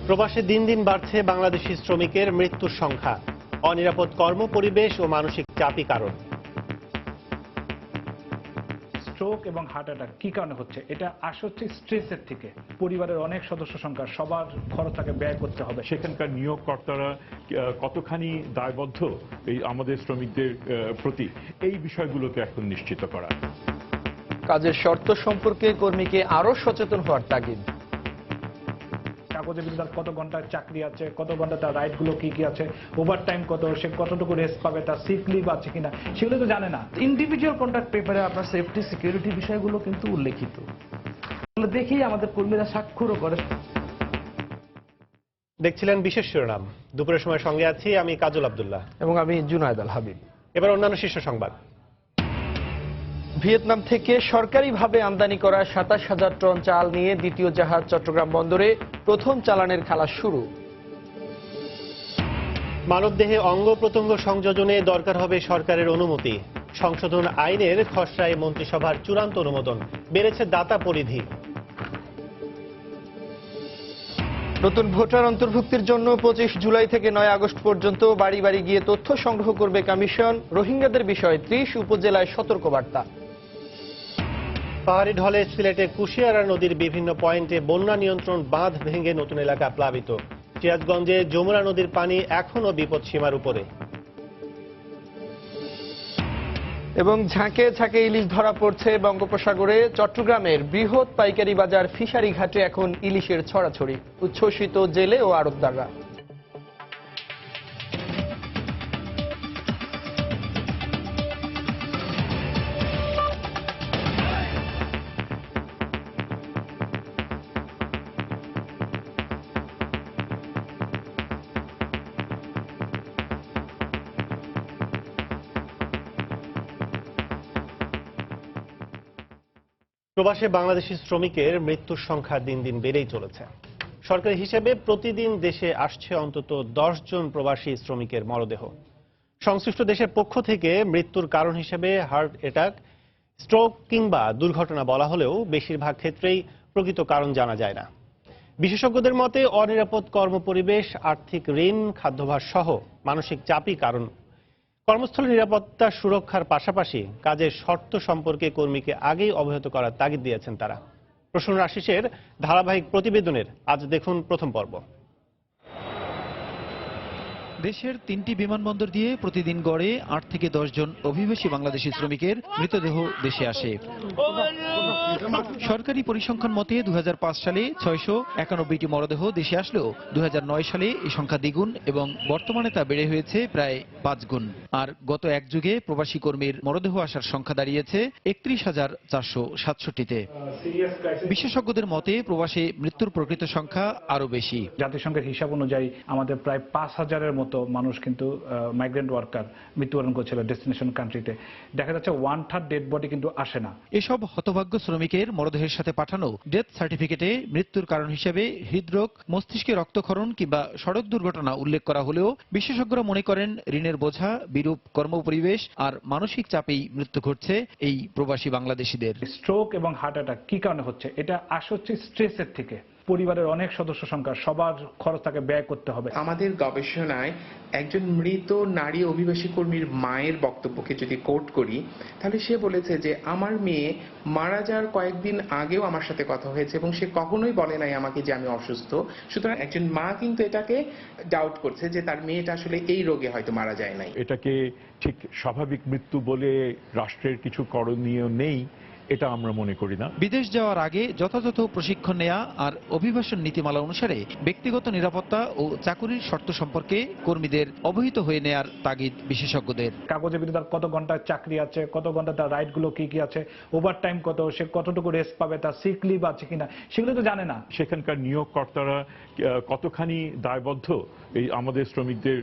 প্রবাসে দিন দিন বাড়ছে বাংলাদেশি শ্রমিকের মৃত্যুর সংখ্যা। অনিরাপদ কর্মপরিবেশ ও মানসিক চাপই কারণ। স্ট্রোক এবং হার্ট অ্যাটাক কি কারণে হচ্ছে? এটা হচ্ছে স্ট্রেসের থেকে। পরিবারের অনেক সদস্য সংখ্যা, সবার খরচটাকে ব্যয় করতে হবে। সেখানকার নিয়োগকর্তারা কতখানি দায়বদ্ধ এই আমাদের শ্রমিকদের প্রতি, এই বিষয়গুলোকে এখন নিশ্চিত করা। কাজের শর্ত সম্পর্কে কর্মীকে আরো সচেতন হওয়ার তাগিদ। কাগজে বিধি তার কত ঘন্টার চাকরি আছে, কত ঘন্টা তার রাইট গুলো কি কি আছে, ওভার টাইম কত, সে কতটুকু রেস্ট পাবে, তার সিক লিভ আছে কিনা, সেগুলো তো জানে না। ইন্ডিভিজুয়াল কন্ট্রাক্ট পেপারে আপনার সেফটি সিকিউরিটি বিষয়গুলো কিন্তু উল্লেখিত। দেখেই আমাদের কর্মীরা স্বাক্ষরও করে। দেখছিলেন বিশেষ শিরোনাম। দুপুরের সময় সঙ্গে আছি আমি কাজল আব্দুল্লাহ এবং আমি জুনায়েদ আল হাবিব। এবার অন্যান্য শীর্ষ সংবাদ। ভিয়েতনাম থেকে সরকারিভাবে আমদানি করা ২৭,০০০ টন চাল নিয়ে দ্বিতীয় জাহাজ চট্টগ্রাম বন্দরে প্রথম চালানের খালাস শুরু। মানবদেহে অঙ্গ প্রত্যঙ্গ সংযোজনে দরকার হবে সরকারের অনুমতি। সংশোধন আইনের খসড়ায় মন্ত্রিসভার চূড়ান্ত অনুমোদন। বেড়েছে দাতা পরিধি। নতুন ভোটার অন্তর্ভুক্তির জন্য ২৫ জুলাই থেকে ৯ আগস্ট পর্যন্ত বাড়ি বাড়ি গিয়ে তথ্য সংগ্রহ করবে কমিশন। রোহিঙ্গাদের বিষয়ে ৩০ উপজেলায় সতর্কবার্তা। পাহাড়ি ঢলে সিলেটে কুশিয়ারা নদীর বিভিন্ন পয়েন্টে বন্যা নিয়ন্ত্রণ বাঁধ ভেঙে নতুন এলাকা প্লাবিত। সিরাজগঞ্জে যমুনা নদীর পানি এখনও বিপদসীমার উপরে। এবং ঝাঁকে ঝাঁকে ইলিশ ধরা পড়ছে বঙ্গোপসাগরে। চট্টগ্রামের বৃহৎ পাইকারি বাজার ফিশারি ঘাটে এখন ইলিশের ছড়াছড়ি। উচ্ছ্বসিত জেলে ও আড়তদাররা। প্রবাসে বাংলাদেশি শ্রমিকের মৃত্যুর সংখ্যা দিন দিন বেড়েই চলেছে। সরকারি হিসেবে প্রতিদিন দেশে আসছে অন্তত ১০ জন প্রবাসী শ্রমিকের মরদেহ। সংশ্লিষ্ট দেশের পক্ষ থেকে মৃত্যুর কারণ হিসেবে হার্ট অ্যাটাক, স্ট্রোক কিংবা দুর্ঘটনা বলা হলেও বেশিরভাগ ক্ষেত্রেই প্রকৃত কারণ জানা যায় না। বিশেষজ্ঞদের মতে অনিরাপদ কর্মপরিবেশ, আর্থিক ঋণ, খাদ্যাভ্যাস সহ মানসিক চাপই কারণ। কর্মস্থল নিরাপত্তা সুরক্ষার পাশাপাশি কাজের শর্ত সম্পর্কে কর্মীকে আগেই অবহিত করার তাগিদ দিয়েছেন তারা। প্রসন্ন আশিসের ধারাবাহিক প্রতিবেদনের আজ দেখুন প্রথম পর্ব। দেশের ৩টি বিমানবন্দর দিয়ে প্রতিদিন গড়ে ৮ থেকে ১০ জন অভিবাসী বাংলাদেশি শ্রমিকের মৃতদেহ দেশে আসে। সরকারি পরিসংখ্যান মতে ২০০৫ সালে ৬৯১টি মরদেহ দেশে আসলেও ২০০৯ সালে এই সংখ্যা দ্বিগুণ এবং বর্তমানে তা বেড়ে হয়েছে প্রায় ৫ গুণ। আর গত এক যুগে প্রবাসী কর্মীর মরদেহ আসার সংখ্যা দাঁড়িয়েছে ৩১,৪৬৭তে। বিশেষজ্ঞদের মতে প্রবাসী মৃত্যুর প্রকৃত সংখ্যা আরো বেশি। জাতিসংঘের হিসাব অনুযায়ী আমাদের প্রায় ৫,০০০-এর মতো মানুষ কিন্তু মাইগ্রেন্ট ওয়ার্কার মৃত্যুবরণ করছিল ডেস্টিনেশন কান্ট্রিতে। দেখা যাচ্ছে 1/3 ডেড বডি কিন্তু আসে না। এসব হতভাগ্য শ্রমিকের মরদেহের সাথে পাঠানো ডেথ সার্টিফিকেটে মৃত্যুর কারণ হিসেবে হৃদরোগ, মস্তিষ্কে রক্তক্ষরণ কিংবা সড়ক দুর্ঘটনা উল্লেখ করা হলেও বিশেষজ্ঞরা মনে করেন ঋণের বোঝা, বিরূপ কর্মপরিবেশ আর মানসিক চাপেই মৃত্যু ঘটছে এই প্রবাসী বাংলাদেশিদের। স্ট্রোক এবং হার্ট অ্যাটাক কি কারণে হচ্ছে? এটা হচ্ছে স্ট্রেসের থেকে। পরিবারের অনেক সদস্য সংখ্যা, সবার খরচটাকে ব্যয় করতে হবে। আমাদের গবেষণায় একজন মৃত নারী অভিবাসী কর্মীর মায়ের বক্তব্যকে যদি কোট করি, তাহলে সে বলেছে যে আমার মেয়ে মারা যাওয়ার কয়েকদিন আগেও আমার সাথে কথা হয়েছে এবং সে কখনোই বলে নাই আমাকে যে আমি অসুস্থ। সুতরাং একজন মা কিন্তু এটাকে ডাউট করছে যে তার মেয়েটা আসলে এই রোগে হয়তো মারা যায় নাই। এটাকে ঠিক স্বাভাবিক মৃত্যু বলে রাষ্ট্রের কিছু করণীয় নেই, এটা আমরা মনে করি না। বিদেশ যাওয়ার আগে যথাযথ প্রশিক্ষণ নেওয়া আর অভিবাসন নীতিমালা অনুসারে ব্যক্তিগত নিরাপত্তা ও চাকুরির শর্ত সম্পর্কে কর্মীদের অবহিত হয়ে নেয়ার তাগিদ বিশেষজ্ঞদের। কাগজে বিধি তার কত ঘন্টার চাকরি আছে, কত ঘন্টা তার রাইট গুলো কি কি আছে, ওভার টাইম কত, সে কতটুকু রেস্ট পাবে, তার সিক লিভ আছে কিনা, সেগুলো তো জানে না। সেখানকার নিয়োগকর্তারা কতখানি দায়বদ্ধ এই আমাদের শ্রমিকদের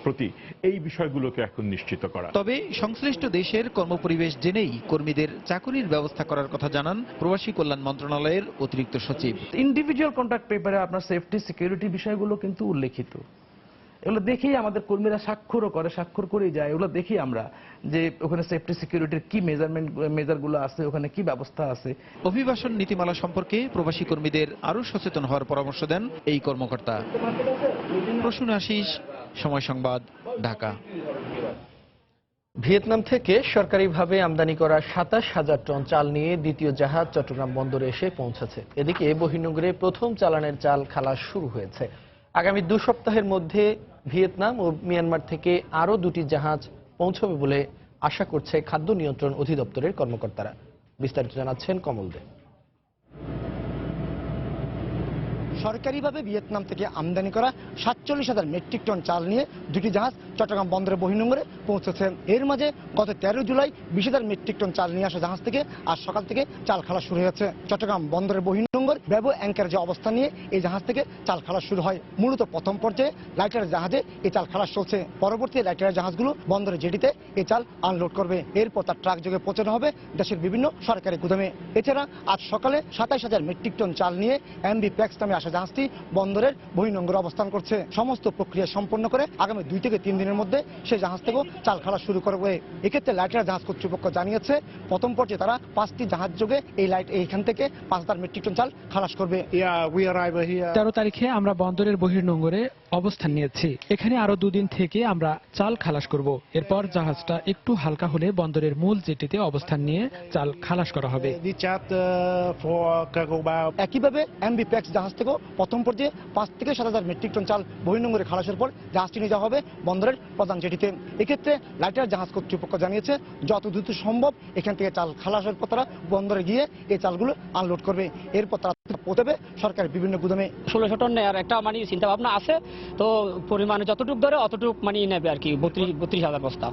প্রতি, এই বিষয়গুলোকে এখন নিশ্চিত করা। তবে সংশ্লিষ্ট দেশের কর্মপরিবেশ জেনেই কর্মীদের চাকুরির ব্যবস্থা করার কথা জানান প্রবাসী কল্যাণ মন্ত্রণালয়ের অতিরিক্ত সচিব। ইন্ডিভিজুয়াল কন্ট্রাক্ট পেপারে আপনার সেফটি সিকিউরিটি বিষয়গুলো কিন্তু উল্লেখিত। এগুলো দেখেই আমাদের কর্মীরা স্বাক্ষর করেই যায়। এগুলো দেখি আমরা যে ওখানে সেফটি সিকিউরিটির কি মেজারগুলো আছে, ওখানে কি ব্যবস্থা আছে। অভিবাসন নীতিমালা সম্পর্কে প্রবাসী কর্মীদের আরও সচেতন হওয়ার পরামর্শ দেন এই কর্মকর্তা। প্রসূন আশিস, সময় সংবাদ, ঢাকা। ভিয়েতনাম থেকে সরকারিভাবে আমদানি করা ২৭,০০০ টন চাল নিয়ে দ্বিতীয় জাহাজ চট্টগ্রাম বন্দরে এসে পৌঁছেছে। এদিকে বহির্নোঙরে প্রথম চালানের চাল খালাস শুরু হয়েছে। আগামী ২ সপ্তাহের মধ্যে ভিয়েতনাম ও মিয়ানমার থেকে আরও ২টি জাহাজ পৌঁছবে বলে আশা করছে খাদ্য নিয়ন্ত্রণ অধিদপ্তরের কর্মকর্তারা। বিস্তারিত জানাচ্ছেন কমল দে। সরকারিভাবে ভিয়েতনাম থেকে আমদানি করা ৪৭,০০০ মেট্রিক টন চাল নিয়ে 2টি জাহাজ চট্টগ্রাম বন্দরের বহির্নোঙরে পৌঁছেছে। এর মাঝে গত ১৩ জুলাই ২০,০০০ মেট্রিক টন চাল নিয়ে আসা জাহাজ থেকে আজ সকাল থেকে চাল খালাস শুরু হয়েছে। চট্টগ্রাম বন্দরের বহির্নোঙর ব্যাবো অ্যাঙ্কার যে অবস্থান নিয়ে এই জাহাজ থেকে চাল খালাস শুরু হয়। মূলত প্রথম পর্যায়ে লাইটার জাহাজে এই চাল খালাস চলছে। পরবর্তী লাইটার জাহাজগুলো বন্দরের জেটিতে এই চাল আনলোড করবে। এরপর তার ট্রাক যোগে পৌঁছানো হবে দেশের বিভিন্ন সরকারি গুদামে। এছাড়া আজ সকালে ২৭,০০০ মেট্রিক টন চাল নিয়ে এমভি প্যাক্স নামে আসা জাহাজটি বন্দরের বহির্নোঙরে অবস্থান করছে। সমস্ত প্রক্রিয়া সম্পন্ন করে আগামী 2 থেকে 3 দিনের মধ্যে সেই জাহাজ থেকেও চাল খালাস শুরু করবে। এক্ষেত্রে লাইটার জাহাজ কর্তৃপক্ষ জানিয়েছে প্রথম পর্যায়ে তারা 5টি জাহাজ যোগে এইখান থেকে 5,000 মেট্রিক টন চাল খালাস করবে। 13 তারিখে আমরা বন্দরের বহির্নোঙরে অবস্থান নিয়েছি। এখানে আরো 2 দিন থেকে আমরা চাল খালাস করব। এরপর জাহাজটা একটু হালকা হলে বন্দরের মূল জেটিতে অবস্থান নিয়ে চাল খালাস করা হবে। একইভাবে এমভি প্যাক্স জাহাজ থেকেও প্রথম পর্যায়ে 5 থেকে 7,000 মেট্রিক টন চাল বহির্নোঙরে খালাসের পর জাহাজটি নিয়ে যাওয়া হবে বন্দরের প্রধান জেটিতে। এক্ষেত্রে লাইটার জাহাজ কর্তৃপক্ষ জানিয়েছে যত দ্রুত সম্ভব এখান থেকে চাল খালাসের পর তারা বন্দরে গিয়ে এই চালগুলো আনলোড করবে। এরপর তারা পৌঁছাবে সরকারের বিভিন্ন গুদামে। 1600 টন নেওয়ার একটা চিন্তা ভাবনা আছে, তো পরিমাণে যতটুকু ধরে অতটুকু নেবে আর কি, 32,000 বস্তা।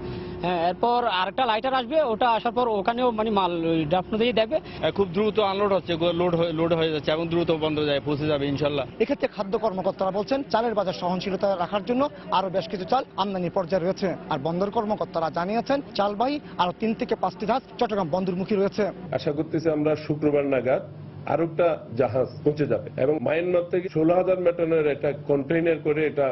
হ্যাঁ, এরপর আরেকটা লাইটার আসবে, ওটা আসার পর ওখানেও মাল ড্রাফট দিয়ে দেখবে। খুব দ্রুত আনলোড হচ্ছে, লোড হয়ে যাচ্ছে এবং দ্রুত বন্দর যায় পৌঁছে যাবে ইনশাল্লাহ। এক্ষেত্রে খাদ্য কর্মকর্তারা বলছেন চালের বাজার সহনশীলতা রাখার জন্য আরো বেশ কিছু চাল আমদানি পর্যায়ে রয়েছে। আর বন্দর কর্মকর্তারা জানিয়েছেন চালবাহী আরো 3 থেকে 5টি জাহাজ চট্টগ্রাম বন্দরমুখী রয়েছে। আশা করতেছি আমরা শুক্রবার নাগাদ আরো একটা জাহাজ পৌঁছে যাবে এবং মায়ানমার থেকে 16,000 মেটনের একটা কন্টেইনার করে এটা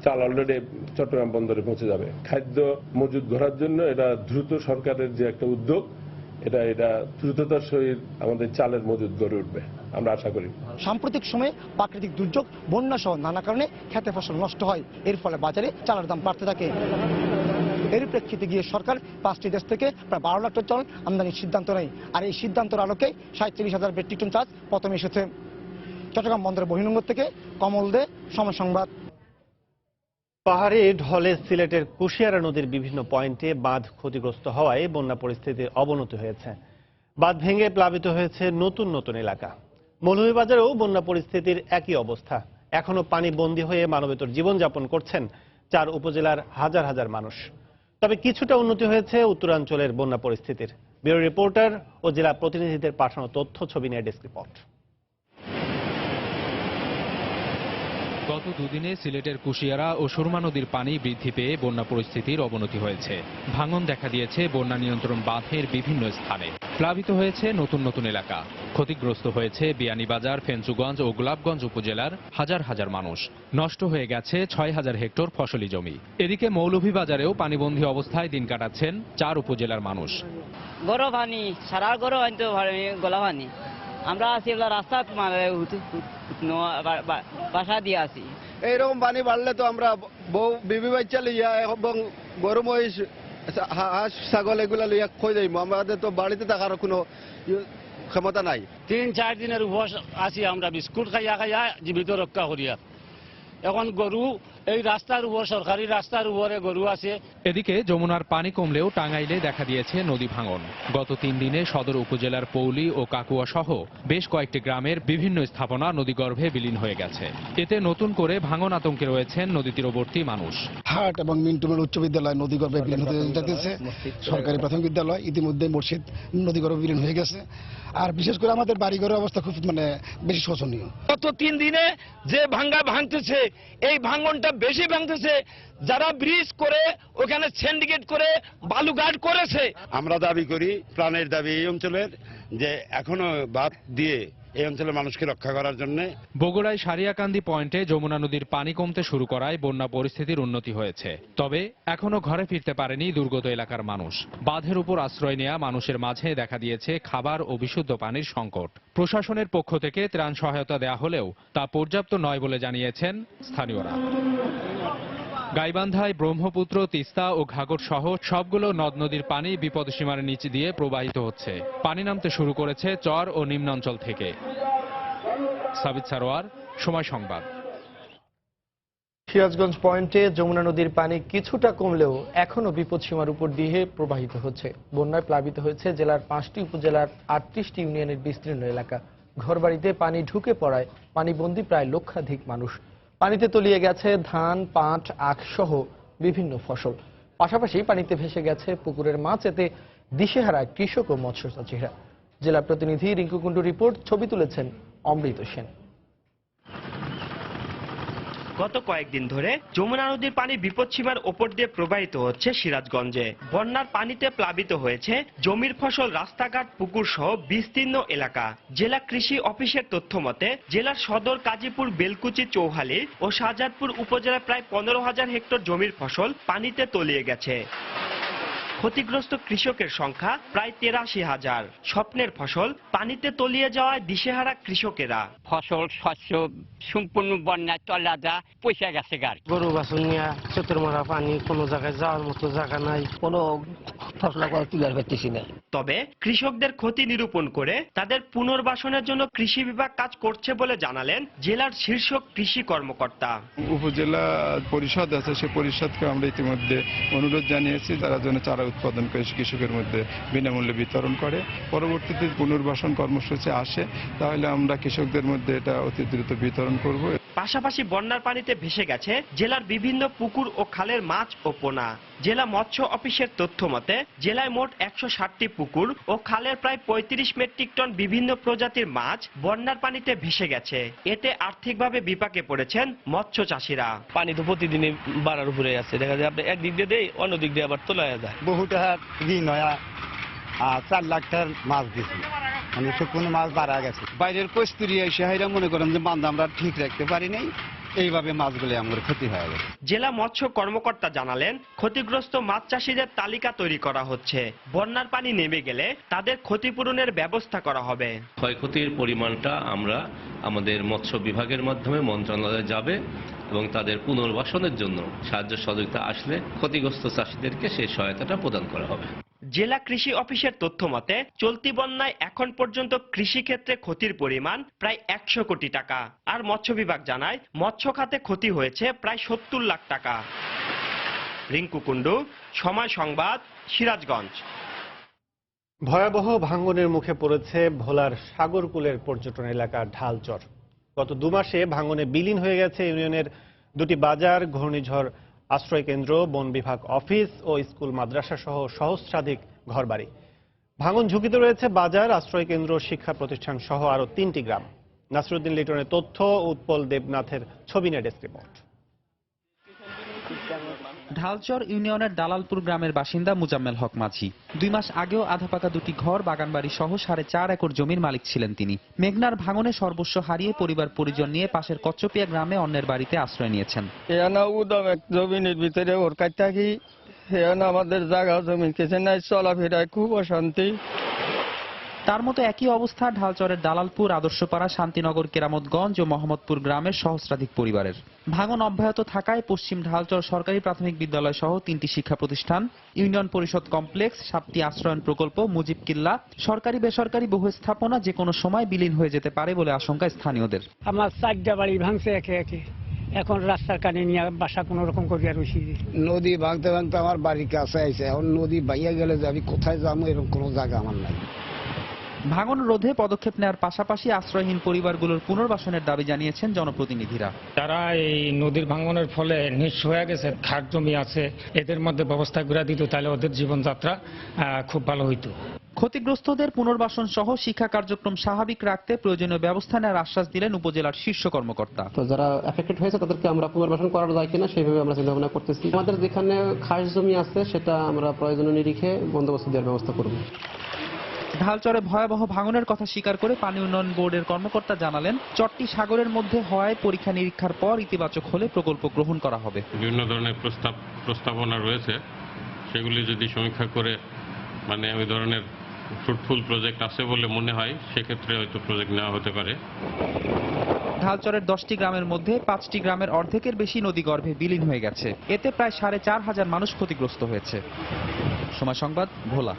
চাল অলরেডি চট্টগ্রাম বন্দরে পৌঁছে যাবে। খাদ্য মজুদ করার জন্য এটা দ্রুত সরকারের যে একটা উদ্যোগ, এটা দ্রুততার সহিত আমাদের চালের মজুদ গড়ে উঠবে আমরা আশা করি। সাম্প্রতিক সময়ে প্রাকৃতিক দুর্যোগ, বন্যা সহ নানা কারণে খেতে ফসল নষ্ট হয়। এর ফলে বাজারে চালের দাম বাড়তে থাকে। এর প্রেক্ষিতে গিয়ে সরকার 5টি দেশ থেকে প্রায় 12 লাখ টন চাল আমদানির সিদ্ধান্ত নেয়। আর এই সিদ্ধান্তের আলোকে 37,000 মেট্রিক টন চাল প্রথমে এসেছে। চট্টগ্রাম বন্দরের বহির্নোঙর থেকে কমল দে, সময় সংবাদ। পাহাড়ে ঢলে সিলেটের কুশিয়ারা নদীর বিভিন্ন পয়েন্টে বাঁধ ক্ষতিগ্রস্ত হওয়ায় বন্যা পরিস্থিতির অবনতি হয়েছে। বাঁধ ভেঙে প্লাবিত হয়েছে নতুন নতুন এলাকা। মৌলভীবাজারেও বন্যা পরিস্থিতির একই অবস্থা। এখনো পানি বন্দী হয়ে মানবেতর জীবনযাপন করছেন 4 উপজেলার হাজার হাজার মানুষ। তবে কিছুটা উন্নতি হয়েছে উত্তরাঞ্চলের বন্যা পরিস্থিতির। ব্যুরো রিপোর্টার ও জেলা প্রতিনিধিদের পাঠানো তথ্য ছবি নিয়ে ডেস্ক রিপোর্ট। গত দুদিনে সিলেটের কুশিয়ারা ও সুরমা নদীর পানি বৃদ্ধি পেয়ে বন্যা পরিস্থিতির অবনতি হয়েছে। ভাঙন দেখা দিয়েছে বন্যা নিয়ন্ত্রণ বাঁধের বিভিন্ন স্থানে। প্লাবিত হয়েছে নতুন নতুন এলাকা। ক্ষতিগ্রস্ত হয়েছে বিয়ানীবাজার, ফেঞ্চুগঞ্জ ও গোলাপগঞ্জ উপজেলার হাজার হাজার মানুষ। নষ্ট হয়ে গেছে 6,000 হেক্টর ফসলি জমি। এদিকে মৌলভীবাজারেও পানিবন্দী অবস্থায় দিন কাটাচ্ছেন 4 উপজেলার মানুষ। গরম পানি, সারা গরম আনতে গলা পানি। আমরা আছি রাস্তা বাসা দিয়ে আছি। এইরকম পানি বাড়লে তো আমরা বউ বিবি বাচ্চা লইয়া এবং গরু মহিষ, হাঁস ছাগল এগুলা লইয়া খই যাইব। আমাদের তো বাড়িতে থাকার কোনো ক্ষমতা নাই। 3-4 দিনের উপবাস আছি আমরা, বিস্কুট খাইয়া খাইয়া জীবিত রক্ষা করিয়া। এখন গরু এই রাস্তার উপর, সরকারি রাস্তার উপরে গরু আছে। এদিকে যমুনার পানি কমলেও টাঙ্গাইলে দেখা দিয়েছে নদী ভাঙন। গত 3 দিনে সদর উপজেলার পৌলি ও কাকুয়া সহ বেশ কয়েকটি গ্রামের বিভিন্ন স্থাপনা নদীগর্ভে বিলীন হয়ে গেছে। এতে নতুন করে ভাঙন আতঙ্কে রয়েছেন নদী তীরবর্তী মানুষ। হাট এবং মিন্টুমের উচ্চ বিদ্যালয় নদীগর্ভে বিলীন হতে যাচ্ছে। সরকারি প্রাথমিক বিদ্যালয় ইতিমধ্যে মসজিদ নদীগর্ভে বিলীন হয়ে গেছে। আর বিশেষ করে আমাদের বাড়িঘরের অবস্থা খুব বেশি শোচনীয়। গত 3 দিনে যে ভাঙতেছে, এই ভাঙনটা বেশি ভাঙতেছে যারা ব্রিজ করে, ওখানে সিন্ডিকেট করে বালুঘাট করেছে। আমরা দাবি করি, প্রাণের দাবি এই অঞ্চলের, যে এখনো বাঁধ দিয়ে এই অঞ্চলের মানুষকে রক্ষা করার জন্য। বগুড়ায় সারিয়াকান্দি পয়েন্টে যমুনা নদীর পানি কমতে শুরু করায় বন্যা পরিস্থিতির উন্নতি হয়েছে। তবে এখনো ঘরে ফিরতে পারেনি দুর্গত এলাকার মানুষ। বাঁধের উপর আশ্রয় নেওয়া মানুষের মাঝে দেখা দিয়েছে খাবার ও বিশুদ্ধ পানির সংকট। প্রশাসনের পক্ষ থেকে ত্রাণ সহায়তা দেয়া হলেও তা পর্যাপ্ত নয় বলে জানিয়েছেন স্থানীয়রা। গাইবান্ধায় ব্রহ্মপুত্র, তিস্তা ও ঘাগর সহ সবগুলো নদ নদীর পানি বিপদসীমার নিচ দিয়ে প্রবাহিত হচ্ছে। পানি নামতে শুরু করেছে চর ও নিম্নাঞ্চল থেকে। সাবিত সারোয়ার, সময় সংবাদ। সিরাজগঞ্জ পয়েন্টে যমুনা নদীর পানি কিছুটা কমলেও এখনো বিপদসীমার উপর দিয়ে প্রবাহিত হচ্ছে। বন্যায় প্লাবিত হয়েছে জেলার 5টি উপজেলার 38টি ইউনিয়নের বিস্তীর্ণ এলাকা। ঘরবাড়িতে পানি ঢুকে পড়ায় পানিবন্দী প্রায় লক্ষাধিক মানুষ। পানিতে তলিয়ে গেছে ধান, পাট, আখ সহ বিভিন্ন ফসল। পাশাপাশি পানিতে ভেসে গেছে পুকুরের মাছ। এতে দিশেহারা কৃষক ও মৎস্যচাষীরা। জেলা প্রতিনিধি রিঙ্কু কুণ্ডু রিপোর্ট, ছবি তুলেছেন অমৃত সেন। গত কয়েকদিন ধরে যমুনা নদীর পানি বিপদসীমার ওপর দিয়ে প্রবাহিত হচ্ছে সিরাজগঞ্জে। বন্যার পানিতে প্লাবিত হয়েছে জমির ফসল, রাস্তাঘাট, পুকুর সহ বিস্তীর্ণ এলাকা। জেলা কৃষি অফিসের তথ্য মতে জেলার সদর, কাজীপুর, বেলকুচি, চৌহালি ও শাহজাদপুর উপজেলার প্রায় 15,000 হেক্টর জমির ফসল পানিতে তলিয়ে গেছে। ক্ষতিগ্রস্ত কৃষকের সংখ্যা প্রায় 83,000। স্বপ্নের ফসল পানিতে তলিয়ে যাওয়ায় দিশেহারা কৃষকেরা। ফসল, শস্য সম্পূর্ণ বন্যায় তলা যা পয়সা গেছে গাছ। গরু বাছুর নিয়ে চতুর মারা পানি, কোনো জায়গায় যাওয়ার মতো জায়গা নাই, কোনো ফসল তুলার পারতেছি না। তবে কৃষকদের ক্ষতি নিরূপণ করে তাদের পুনর্বাসনের জন্য কৃষি বিভাগ কাজ করছে বলে জানালেন জেলার শীর্ষ কৃষি কর্মকর্তা। উপজেলা পরিষদ আছে, সে পরিষদকে আমরা ইতিমধ্যে অনুরোধ জানিয়েছি তারা যেন চারা উৎপাদন করে কৃষকের মধ্যে বিনামূল্যে বিতরণ করে। পরবর্তীতে পুনর্বাসন কর্মসূচি আসে তাহলে আমরা কৃষকদের মধ্যে এটা অতি দ্রুত বিতরণ করব। পাশাপাশি বন্যার পানিতে ভেসে গেছে জেলার বিভিন্ন পুকুর ও খালের মাছ ও পোনা। জেলা মৎস্য অফিসের তথ্য মতে জেলায় মোট 160টি পুকুর ও খালের প্রায় 35 মেট্রিক টন বিভিন্ন প্রজাতির মাছ বন্যার পানিতে ভেসে গেছে। এতে আর্থিকভাবে বিপাকে পড়েছেন মৎস্য চাষিরা। পানি তো প্রতিদিনই বাড়ার উপরে আছে, দেখা যায় আপনি একদিক দিয়ে দেয়, অন্য দিক দিয়ে আবার তোলা যায়। বহু টাকা ঋণ হয়, 4 লাখ টাকার মাছ দিয়েছি, মানে শুকনো মাছ বাড়া গেছে। বাইরের কস্তুরি এসে হাইরা মনে করেন যে বান্ধ আমরা ঠিক রাখতে পারি নাই, এইভাবে মাছগুলো আমার ক্ষতি হয়ে গেছে। জেলা মৎস্য কর্মকর্তা জানালেন ক্ষতিগ্রস্ত মাছ চাষিদের তালিকা তৈরি করা হচ্ছে। বন্যার পানি নেমে গেলে তাদের ক্ষতিপূরণের ব্যবস্থা করা হবে। ক্ষয়ক্ষতির পরিমাণটা আমরা আমাদের মৎস্য বিভাগের মাধ্যমে মন্ত্রণালয়ে যাবে এবং তাদের পুনর্বাসনের জন্য সাহায্য সহযোগিতা আসলে ক্ষতিগ্রস্ত চাষিদেরকে সেই সহায়তাটা প্রদান করা হবে। জেলা কৃষি অফিসের তথ্য মতে চলতি বন্যায় এখন পর্যন্ত কৃষি ক্ষেত্রে ক্ষতির পরিমাণ প্রায় 100 কোটি টাকা। আর মৎস্য বিভাগ জানায় মৎস্য খাতে ক্ষতি হয়েছে প্রায় 70 লাখ টাকা। রিঙ্কু কুণ্ডু, সময় সংবাদ, সিরাজগঞ্জ। ভয়াবহ ভাঙনের মুখে পড়েছে ভোলার সাগরকুলের পর্যটন এলাকা ঢালচর। গত 2 মাসে ভাঙনে বিলীন হয়ে গেছে ইউনিয়নের 2টি বাজার, ঘূর্ণিঝড় আশ্রয় কেন্দ্র, বন বিভাগ অফিস ও স্কুল, মাদ্রাসা সহ সহস্রাধিক ঘরবাড়ি। ভাঙন ঝুঁকিতে রয়েছে বাজার, আশ্রয় কেন্দ্র, শিক্ষা প্রতিষ্ঠান সহ আরো 3টি গ্রাম। নাসরুদ্দিন লিটনের তথ্য, উৎপল দেবনাথের ছবি নিয়ে ডেস্ক রিপোর্ট। ঢালচর ইউনিয়নের দালালপুর গ্রামের বাসিন্দা মুজাম্মেল হক মাঝি। 2 মাস আগেও আধাপাকা 2টি ঘর, বাগানবাড়ি সহ 4.5 একর জমির মালিক ছিলেন তিনি। মেঘনার ভাঙনে সর্বস্ব হারিয়ে পরিবার পরিজন নিয়ে পাশের কচ্চপিয়া গ্রামে অন্যের বাড়িতে আশ্রয় নিয়েছেন। জমিনের ভিতরে ওর কাজ থাকি, আমাদের জায়গা জমি কিছু নাই, চলাফেরায় খুব অশান্তি। তার মতো একই অবস্থা ঢালচরের দালালপুর, আদর্শপাড়া, শান্তিনগর, কেরামতগঞ্জ ও মোহাম্মদপুর গ্রামের সহস্রাধিক পরিবারের। ভাঙন অব্যাহত থাকায় পশ্চিম ঢালচর সরকারি প্রাথমিক বিদ্যালয় সহ 3টি শিক্ষা প্রতিষ্ঠান, ইউনিয়ন পরিষদ কমপ্লেক্স, 7টি আশ্রয়ন প্রকল্প, মুজিব কিল্লা, সরকারি বেসরকারি বহু স্থাপনা যে কোনো সময় বিলীন হয়ে যেতে পারে বলে আশঙ্কা স্থানীয়দের। আমার 4টা বাড়ি ভাঙছে একে একে, এখন রাস্তার কানে নিয়ে বাসা কোন রকম করিয়া রয়েছি। নদী ভাঙতে ভাঙতে আমার বাড়ির কাছে আইছে, এখন নদী বাইয়া গেলে যে আমি কোথায় যাবো এরকম কোনো জায়গা আমার নাই। ভাঙন রোধে পদক্ষেপ নেওয়ার পাশাপাশি আশ্রয়হীন পরিবারগুলোর পুনর্বাসনের দাবি জানিয়েছেন জনপ্রতিনিধিরা। যারা এই নদীর ভাঙনের ফলে নিঃস্ব হয়ে গেছে, খাট জমি আছে, এদের মধ্যে ব্যবস্থা করে দিত তাহলে ওদের জীবনযাত্রা খুব ভালো হইতো। ক্ষতিগ্রস্তদের পুনর্বাসন সহ শিক্ষা কার্যক্রম স্বাভাবিক রাখতে প্রয়োজনীয় ব্যবস্থা নেওয়ার আশ্বাস দিলেন উপজেলার শীর্ষ কর্মকর্তা। তো যারা এফেক্টেড হয়েছে তাদেরকে আমরা পুনর্বাসন করা যায় কিনা সেইভাবে আমরা চিন্তা ভাবনা করতেছি। আমাদের যেখানে খাস জমি আছে সেটা আমরা প্রয়োজনীয় নিরিখে বন্দোবস্ত দেওয়ার ব্যবস্থা করব। ঢালচরে ভয়াবহ ভাঙনের কথা স্বীকার করে পানি উন্নয়ন বোর্ডের কর্মকর্তা জানালেন, চরটি সাগরের মধ্যে হওয়ায় পরীক্ষা নিরীক্ষার পর ইতিবাচক হলে প্রকল্প গ্রহণ করা হবে। বিভিন্ন ধরনের প্রস্তাবনা রয়েছে, সেগুলি যদি সমীক্ষা করে ওই ধরনের ফ্রুটফুল প্রজেক্ট আছে বলে মনে হয়, সেক্ষেত্রে হয়তো প্রজেক্ট নেওয়া হতে পারে। ঢালচরের 10টি গ্রামের মধ্যে 5টি গ্রামের অর্ধেকের বেশি নদীগর্ভে বিলীন হয়ে গেছে। এতে প্রায় 4,500 মানুষ ক্ষতিগ্রস্ত হয়েছে। সময় সংবাদ, ভোলা।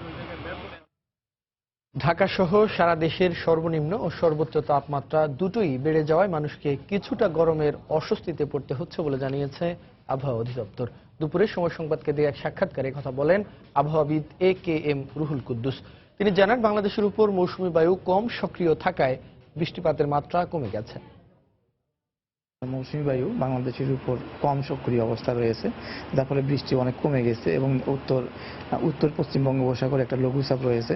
ঢাকা সহ সারা দেশের সর্বনিম্ন ও সর্বোচ্চ তাপমাত্রা দুটোই বেড়ে যাওয়ায় মানুষকে কিছুটা গরমের অস্বস্তিতে পড়তে হচ্ছে বলে জানিয়েছে আবহাওয়া অধিদপ্তর। দুপুরে সময় সংবাদকে দেয়া এক সাক্ষাৎকারে কথা বলেন আবহাওয়াবিদ AKM রুহুল কুদ্দুস। তিনি জানান, বাংলাদেশের উপর মৌসুমী বায়ু কম সক্রিয় থাকায় বৃষ্টিপাতের মাত্রা কমে গেছে। মৌসুমী বায়ু বাংলাদেশের উপর কম সক্রিয় অবস্থা রয়েছে, যার ফলে বৃষ্টি অনেক কমে গেছে এবং উত্তর পশ্চিম বঙ্গোপসাগরে একটা লঘুচাপ রয়েছে,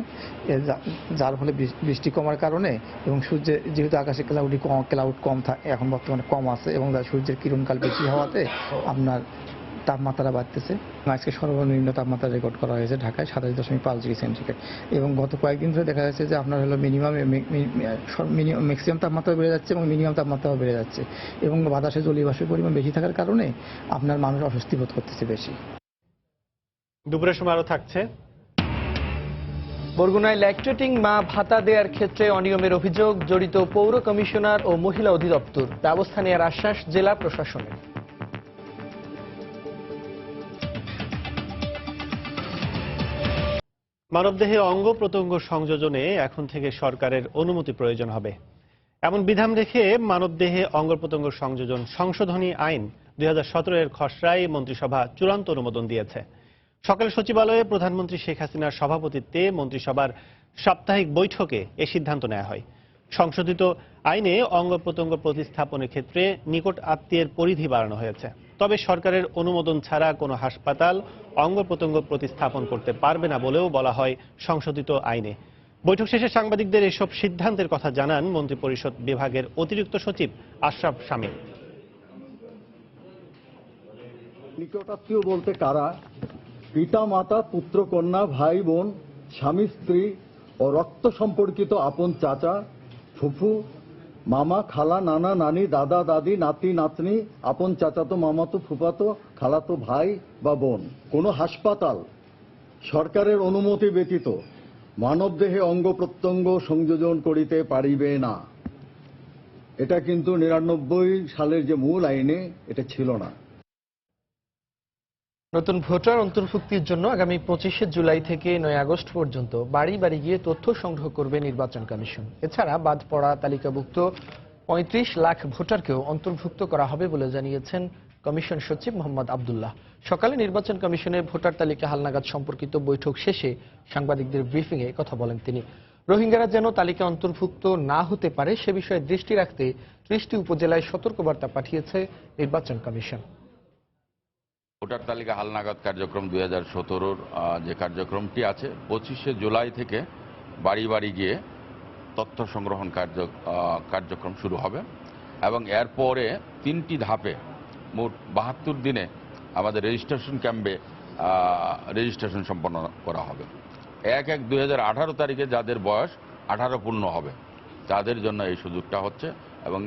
যার ফলে বৃষ্টি কমার কারণে এবং সূর্যের যেহেতু আকাশে ক্লাউড কম এখন বর্তমানে কম আছে এবং সূর্যের কিরণকাল বেশি হওয়াতে আপনার তাপমাত্রা বাড়তেছে। আজকে সর্বনিম্ন তাপমাত্রা রেকর্ড করা হয়েছে ঢাকায় 27.5 ডিগ্রি সেন্টিগ্রেড এবং গত কয়েকদিন ধরে দেখা যাচ্ছে যে আপনার হলো ম্যাক্সিমাম তাপমাত্রা বেড়ে যাচ্ছে এবং মিনিমাম তাপমাত্রাও বেড়ে যাচ্ছে এবং বাতাসে জলীয় বাষ্পের পরিমাণ বেশি থাকার কারণে আপনার মানুষ অস্বস্তি বোধ করতেছে বেশি। দুপুরের সময় আরো থাকছে। বরগুনায় ল্যাকটেটিং মা ভাতা দেওয়ার ক্ষেত্রে অনিয়মের অভিযোগ, জড়িত পৌর কমিশনার ও মহিলা অধিদপ্তর। ব্যবস্থা নেওয়ার আশ্বাস জেলা প্রশাসনের। মানবদেহে অঙ্গ প্রত্যঙ্গ সংযোজনে এখন থেকে সরকারের অনুমতি প্রয়োজন হবে, এমন বিধান রেখে মানবদেহে অঙ্গ প্রত্যঙ্গ সংযোজন সংশোধনী আইন 2017 এর খসড়ায় মন্ত্রিসভা চূড়ান্ত অনুমোদন দিয়েছে। সকালে সচিবালয়ে প্রধানমন্ত্রী শেখ হাসিনার সভাপতিত্বে মন্ত্রিসভার সাপ্তাহিক বৈঠকে এ সিদ্ধান্ত নেওয়া হয়। সংশোধিত আইনে অঙ্গ প্রত্যঙ্গ প্রতিস্থাপনের ক্ষেত্রে নিকট আত্মীয়ের পরিধি বাড়ানো হয়েছে। তবে সরকারের অনুমোদন ছাড়া কোনো হাসপাতাল অঙ্গ প্রত্যঙ্গ প্রতিস্থাপন করতে পারবে না বলেও বলা হয় সংশোধিত আইনে। বৈঠক শেষে সাংবাদিকদের এসব সিদ্ধান্তের কথা জানান মন্ত্রিপরিষদ বিভাগের অতিরিক্ত সচিব আশরাফ শামীম। নিকটাত্মীয় বলতে কারা? পিতা মাতা, পুত্র কন্যা, ভাই বোন, স্বামী স্ত্রী ও রক্ত সম্পর্কিত আপন চাচা, ফুফু, মামা, খালা, নানা, নানি, দাদা, দাদি, নাতি, নাতনি, আপন চাচাতো, মামাতো, ফুফাতো, খালাতো ভাই বা বোন। কোনো হাসপাতাল সরকারের অনুমতি ব্যতীত মানবদেহে অঙ্গ প্রত্যঙ্গ সংযোজন করিতে পারিবে না। এটা কিন্তু 99 সালের যে মূল আইনে এটা ছিল না। নতুন ভোটার অন্তর্ভুক্তির জন্য আগামী 25 জুলাই থেকে 9 আগস্ট পর্যন্ত বাড়ি বাড়ি গিয়ে তথ্য সংগ্রহ করবে নির্বাচন কমিশন। এছাড়া বাদ পড়া তালিকাভুক্ত 35 লাখ ভোটারকেও অন্তর্ভুক্ত করা হবে বলে জানিয়েছেন কমিশন সচিব মোহাম্মদ আব্দুল্লাহ। সকালে নির্বাচন কমিশনের ভোটার তালিকা হালনাগাদ সম্পর্কিত বৈঠক শেষে সাংবাদিকদের ব্রিফিংয়ে কথা বলেন তিনি। রোহিঙ্গারা যেন তালিকা অন্তর্ভুক্ত না হতে পারে সে বিষয়ে দৃষ্টি রাখতে 30টি উপজেলায় সতর্কবার্তা পাঠিয়েছে নির্বাচন কমিশন। ভোটার তালিকা হালনাগাদ কার্যক্রম 2017-র যে কার্যক্রমটি আছে 25 জুলাই থেকে বাড়ি বাড়ি গিয়ে তথ্য সংগ্রহণ কার্যক্রম শুরু হবে এবং এরপরে 3টি ধাপে মোট 72 দিনে আমাদের রেজিস্ট্রেশন ক্যাম্পে রেজিস্ট্রেশন সম্পন্ন করা হবে। 1/1/2018 তারিখে যাদের বয়স 18 পূর্ণ হবে তাদের জন্য এই সুযোগটা হচ্ছে এবং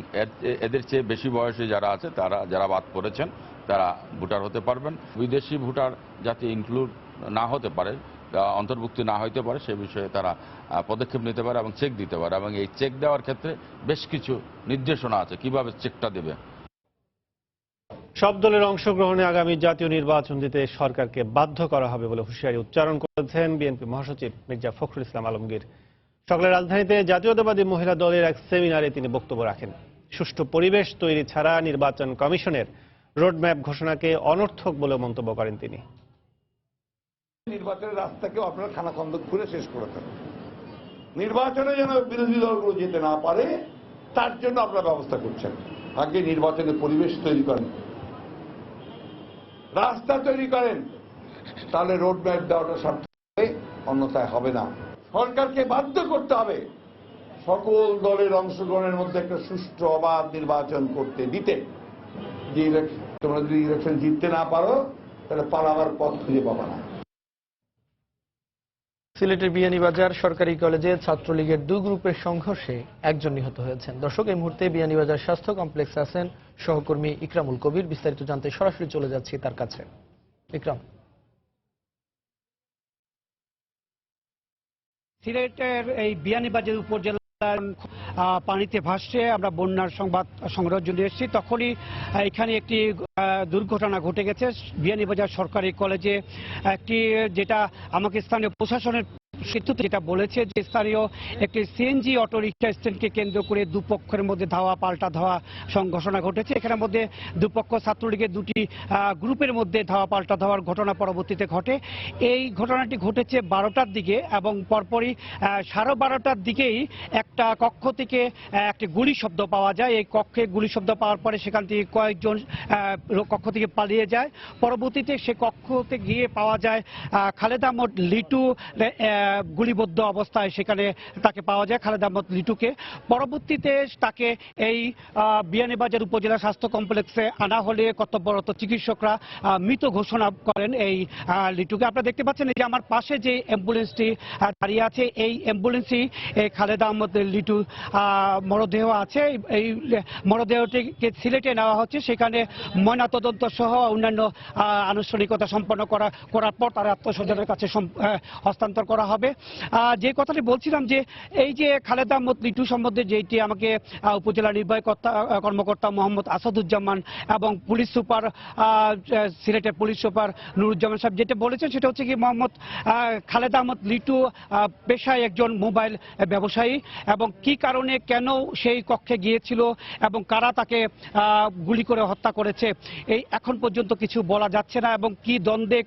এদের চেয়ে বেশি বয়সী যারা আছে তারা যারা বাদ পড়েছেন তারা ভোটার হতে পারবেন। বিদেশি ভোটার যাতে ইনক্লুড না হতে পারে, অন্তর্ভুক্তি না হইতে পারে সে বিষয়ে তারা পদক্ষেপ নিতে পারে এবং চেক দিতে পারে এবং এই চেক দেওয়ার ক্ষেত্রে বেশ কিছু নির্দেশনা আছে কিভাবে চেকটা দেবে। সব দলের অংশগ্রহণে আগামী জাতীয় নির্বাচন দিতে সরকারকে বাধ্য করা হবে বলে হুঁশিয়ারি উচ্চারণ করেছেন বিএনপি মহাসচিব মির্জা ফখরুল ইসলাম আলমগীর। সকালে রাজধানীতে জাতীয়তাবাদী মহিলা দলের এক সেমিনারে তিনি বক্তব্য রাখেন। সুষ্ঠু পরিবেশ তৈরি ছাড়া নির্বাচন কমিশনের রোডম্যাপ ঘোষণাকে অনর্থক বলে মন্তব্য করেন তিনি। নির্বাচনের রাস্তাকে আপনারা খানাখন্দক খুলে শেষ করে ফেলেন। নির্বাচনে যেন বিরোধী দলগুলো যেতে না পারে তার জন্য আপনারা ব্যবস্থা করছেন। আগে নির্বাচনের পরিবেশ তৈরি করেন, রাস্তা তৈরি করেন, তাহলে রোডম্যাপ দেওয়াটা সার্থক হবে, অন্যথায় হবে না। সরকারকে বাধ্য করতে হবে সকল দলের অংশগ্রহণের মধ্যে একটা সুষ্ঠু অবাধ নির্বাচন করতে দিতে। যে তোমরা যদি ইলেকশন জিততে না পারো তাহলে পালাবার পথ খুঁজে পাবা না। সিলেটের বিয়ানীবাজার সরকারি কলেজে ছাত্রলীগের দুই গ্রুপের সংঘর্ষে একজন নিহত হয়েছেন। দর্শক, এই মুহূর্তে বিয়ানীবাজার স্বাস্থ্য কমপ্লেক্সে আছেন সহকর্মী ইকরামুল কবির। বিস্তারিত জানতে সরাসরি চলে যাচ্ছি তার কাছে। ইকরাম, সিলেটের এই বিয়ানীবাজার উপজেলা পানিতে ভাসছে। আমরা বন্যার সংবাদ সংগ্রহের জন্য এসেছি, তখনই এখানে একটি দুর্ঘটনা ঘটে গেছে বিয়ানীবাজার সরকারি কলেজে। একটি যেটা আমাকে স্থানীয় প্রশাসনের যেটা বলেছে যে স্থানীয় একটি সিএনজি অটোরিকশা স্ট্যান্ডকে কেন্দ্র করে দুপক্ষের মধ্যে ধাওয়া পাল্টা ধাওয়া সংঘর্ষণা ঘটেছে। এখানের মধ্যে দুপক্ষ ছাত্রলীগের দুটি গ্রুপের মধ্যে ধাওয়া পাল্টা ধাওয়ার ঘটনা পরবর্তীতে ঘটে। এই ঘটনাটি ঘটেছে 12টার দিকে এবং পরপরই 12:30টার দিকেই একটা কক্ষ থেকে একটি গুলি শব্দ পাওয়া যায়। এই কক্ষে গুলি শব্দ পাওয়ার পরে সেখান থেকে কয়েকজন কক্ষ থেকে পালিয়ে যায়। পরবর্তীতে সে কক্ষতে গিয়ে পাওয়া যায় খালেদা মোট লিটু গুলিবদ্ধ অবস্থায় সেখানে তাকে পাওয়া যায়, খালেদা আহমদ লিটুকে। পরবর্তীতে তাকে এই বিয়ানীবাজার উপজেলা স্বাস্থ্য কমপ্লেক্সে আনা হলে কর্তব্যরত চিকিৎসকরা মৃত ঘোষণা করেন এই লিটুকে। আপনারা দেখতে পাচ্ছেন এই যে আমার পাশে যে অ্যাম্বুলেন্সটি দাঁড়িয়ে আছে, এই অ্যাম্বুলেন্সই খালেদা আহমদ লিটু মরদেহ আছে। এই মরদেহটিকে সিলেটে নেওয়া হচ্ছে, সেখানে ময়নাতদন্ত সহ অন্যান্য আনুষ্ঠানিকতা সম্পন্ন করার পর তার আত্মস্বজনের কাছে হস্তান্তর করা হবে। যে কথাটি বলছিলাম যে এই যে খালেদা আহমদ লিটু সম্বন্ধে যেটি আমাকে উপজেলা নির্বাহী কর্মকর্তা মোহাম্মদ আসাদুজ্জামান এবং পুলিশ সুপার সিলেটের পুলিশ সুপার নুরুজ্জামান সাহেব যেটা বলেছেন সেটা হচ্ছে কি মোহাম্মদ খালেদা আহমদ লিটু পেশায় একজন মোবাইল ব্যবসায়ী এবং কি কারণে কেন সেই কক্ষে গিয়েছিল এবং কারা তাকে গুলি করে হত্যা করেছে এই এখন পর্যন্ত কিছু বলা যাচ্ছে না, এবং কি দ্বন্দ্বে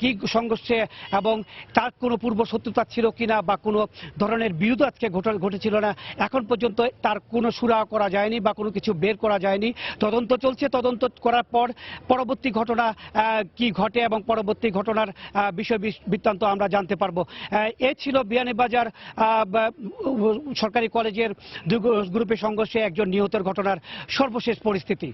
কি সংঘর্ষে এবং তার কোনো পূর্ব শত্রুতা ছিল কিনা বা কোনো ধরনের বিরোধ আজকে ঘটেছিল না, এখন পর্যন্ত তার কোনো সুরাহা করা যায়নি বা কোনো কিছু বের করা যায়নি। তদন্ত চলছে, তদন্ত করার পর পরবর্তী ঘটনা কি ঘটে এবং পরবর্তী ঘটনার বিষয় বৃত্তান্ত আমরা জানতে পারবো। এ ছিল বিয়ানীবাজার সরকারি কলেজের দুই গ্রুপের সংঘর্ষে একজন নিহতের ঘটনার সর্বশেষ পরিস্থিতি।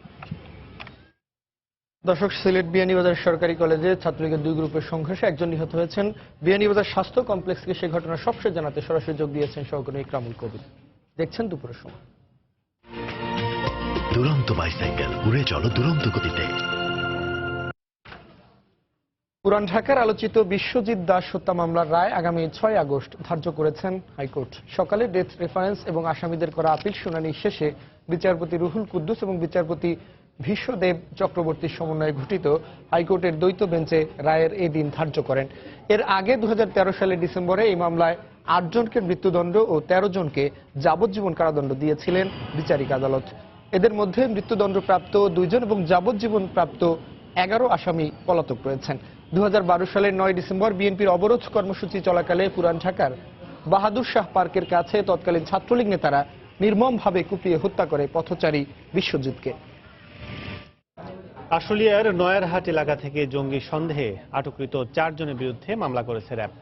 দর্শক, সিলেট বিয়ানীবাজার সরকারি কলেজে ছাত্রলীগের দুই গ্রুপের সংঘর্ষে একজন নিহত হয়েছেন। বিয়ানীবাজার স্বাস্থ্য কমপ্লেক্সকে সেই ঘটনার সবশেষ জানাতে সরাসরি যোগ দিয়েছেন সহকর্মী ইকরামুল কবির। দেখছেন দুপুরের সময়। দুরন্ত বাইসাইকেল, উড়ে চলো দুরন্ত গতিতে। পুরান ঢাকার আলোচিত বিশ্বজিৎ দাস হত্যা মামলার রায় আগামী 6 আগস্ট ধার্য করেছেন হাইকোর্ট। সকালে ডেথ রেফারেন্স এবং আসামিদের করা আপিল শুনানি শেষে বিচারপতি রুহুল কুদ্দুস এবং বিচারপতি ভীষ্মদেব চক্রবর্তীর সমন্বয়ে গঠিত হাইকোর্টের দ্বৈত বেঞ্চে রায়ের এই দিন ধার্য করেন। এর আগে 2013 সালের ডিসেম্বরে এই মামলায় 8 জনকে মৃত্যুদণ্ড ও 13 জনকে যাবজ্জীবন কারাদণ্ড দিয়েছিলেন বিচারিক আদালত। এদের মধ্যে মৃত্যুদণ্ডপ্রাপ্ত 2 জন এবং যাবজ্জীবন প্রাপ্ত 11 আসামি পলাতক রয়েছেন। 2012 সালের 9 ডিসেম্বর বিএনপির অবরোধ কর্মসূচি চলাকালে পুরান ঢাকার বাহাদুর শাহ পার্কের কাছে তৎকালীন ছাত্রলীগ নেতারা নির্মমভাবে কুপিয়ে হত্যা করে পথচারী বিশ্বজিৎকে। আশুলিয়ার নয়ারহাট এলাকা থেকে জঙ্গি সন্দেহে আটককৃত 4 জনের বিরুদ্ধে মামলা করেছে র্যাব।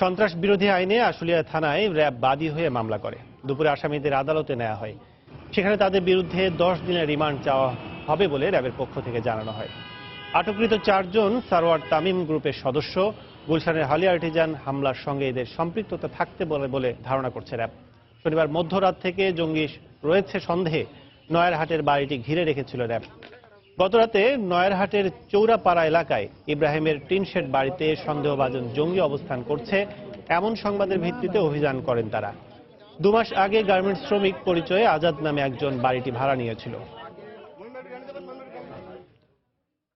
সন্ত্রাস বিরোধী আইনে আশুলিয়া থানায় র্যাব বাদী হয়ে মামলা করে। দুপুরে আসামিদের আদালতে নেওয়া হয়, সেখানে তাদের বিরুদ্ধে 10 দিনের রিমান্ড চাওয়া হবে বলে র্যাবের পক্ষ থেকে জানানো হয়। আটককৃত 4 জন সারোয়ার তামিম গ্রুপের সদস্য। গুলশানের হালি আর্টিজান হামলার সঙ্গে এদের সম্পৃক্ততা থাকতে বলে ধারণা করছে র্যাব। শনিবার মধ্যরাত থেকে জঙ্গি রয়েছে সন্দেহে নয়ারহাটের বাড়িটি ঘিরে রেখেছিল র্যাব। গতরাতে নয়ারহাটের চৌরাপাড়া এলাকায় ইব্রাহিমের টিনশেড বাড়িতে সন্দেহভাজন জঙ্গি অবস্থান করছে এমন সংবাদের ভিত্তিতে অভিযান করেন তারা। 2 মাস আগে গার্মেন্টস শ্রমিক পরিচয়ে আজাদ নামে একজন বাড়িটি ভাড়া নিয়েছিল।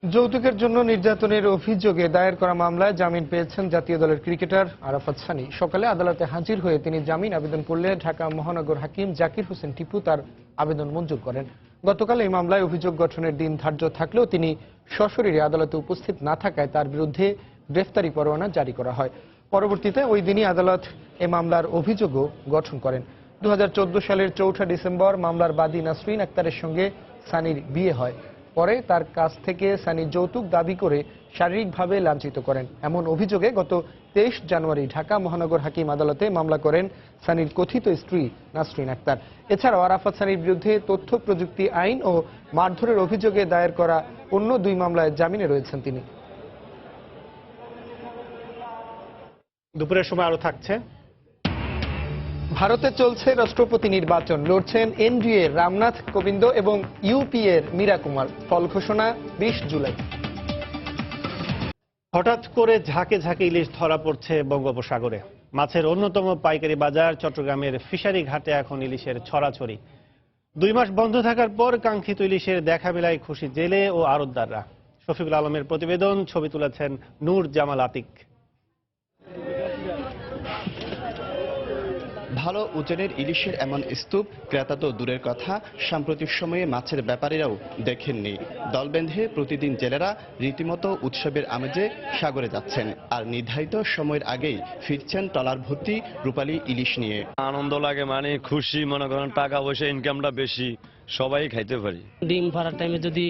যৌতুকের জন্য নির্যাতনের অভিযোগে দায়ের করা মামলায় জামিন পেয়েছেন জাতীয় দলের ক্রিকেটার আরাফাত সানি। সকালে আদালতে হাজির হয়ে তিনি জামিন আবেদন করলে ঢাকা মহানগর হাকিম জাকির হোসেন টিপু তার আবেদন মঞ্জুর করেন। গতকাল এই মামলায় অভিযোগ গঠনের দিন ধার্য থাকলেও তিনি সশরীরে আদালতে উপস্থিত না থাকায় তার বিরুদ্ধে গ্রেফতারি পরোয়ানা জারি করা হয়। পরবর্তীতে ওই দিনই আদালত এ মামলার অভিযোগও গঠন করেন। 2014 সালের 4 ডিসেম্বর মামলার বাদী নাসরিন আক্তারের সঙ্গে সানির বিয়ে হয়। পরে তার কাছ থেকে সানি যৌতুক দাবি করে শারীরিকভাবে লাঞ্ছিত করেন। এমন অভিযোগে গত 23 জানুয়ারি ঢাকা মহানগর হাকিম আদালতে মামলা করেন সানির কথিত স্ত্রী নাসরিন আক্তার। এছাড়াও আরাফাত সানির বিরুদ্ধে তথ্য প্রযুক্তি আইন ও মারধরের অভিযোগে দায়ের করা অন্য 2 মামলায় জামিনে রয়েছেন তিনি। দুপুরের সময় আরো থাকছে। ভারতে চলছে রাষ্ট্রপতি নির্বাচন, লড়ছেন এনডিএ রামনাথ কোবিন্দ এবং ইউপিএর মীরা কুমার। ফল ঘোষণা 20 জুলাই। হঠাৎ করে ঝাঁকে ঝাঁকে ইলিশ ধরা পড়ছে বঙ্গোপসাগরে। মাছের অন্যতম পাইকারি বাজার চট্টগ্রামের ফিশারি ঘাটে এখন ইলিশের ছড়াছড়ি। 2 মাস বন্ধ থাকার পর কাঙ্ক্ষিত ইলিশের দেখা মেলায় খুশি জেলে ও আড়তদাররা। শফিকুল আলমের প্রতিবেদন, ছবি তুলেছেন নূর জামাল আতিক। ভালো ওজনের ইলিশের এমন স্তূপ ক্রেতা তো দূরের কথা, সাম্প্রতিক সময়ে মাছের ব্যাপারীরাও দেখেননি। দল বেঁধে প্রতিদিন জেলেরা রীতিমতো উৎসবের আমেজে সাগরে যাচ্ছেন, আর নির্ধারিত সময়ের আগেই ফিরছেন ট্রলার ভর্তি রূপালী ইলিশ নিয়ে। আনন্দ লাগে, মানে খুশি, মনে করেন টাকা পয়সা ইনকামটা বেশি, সবাই খাইতে পারি। ডিম পাড়ার টাইমে যদি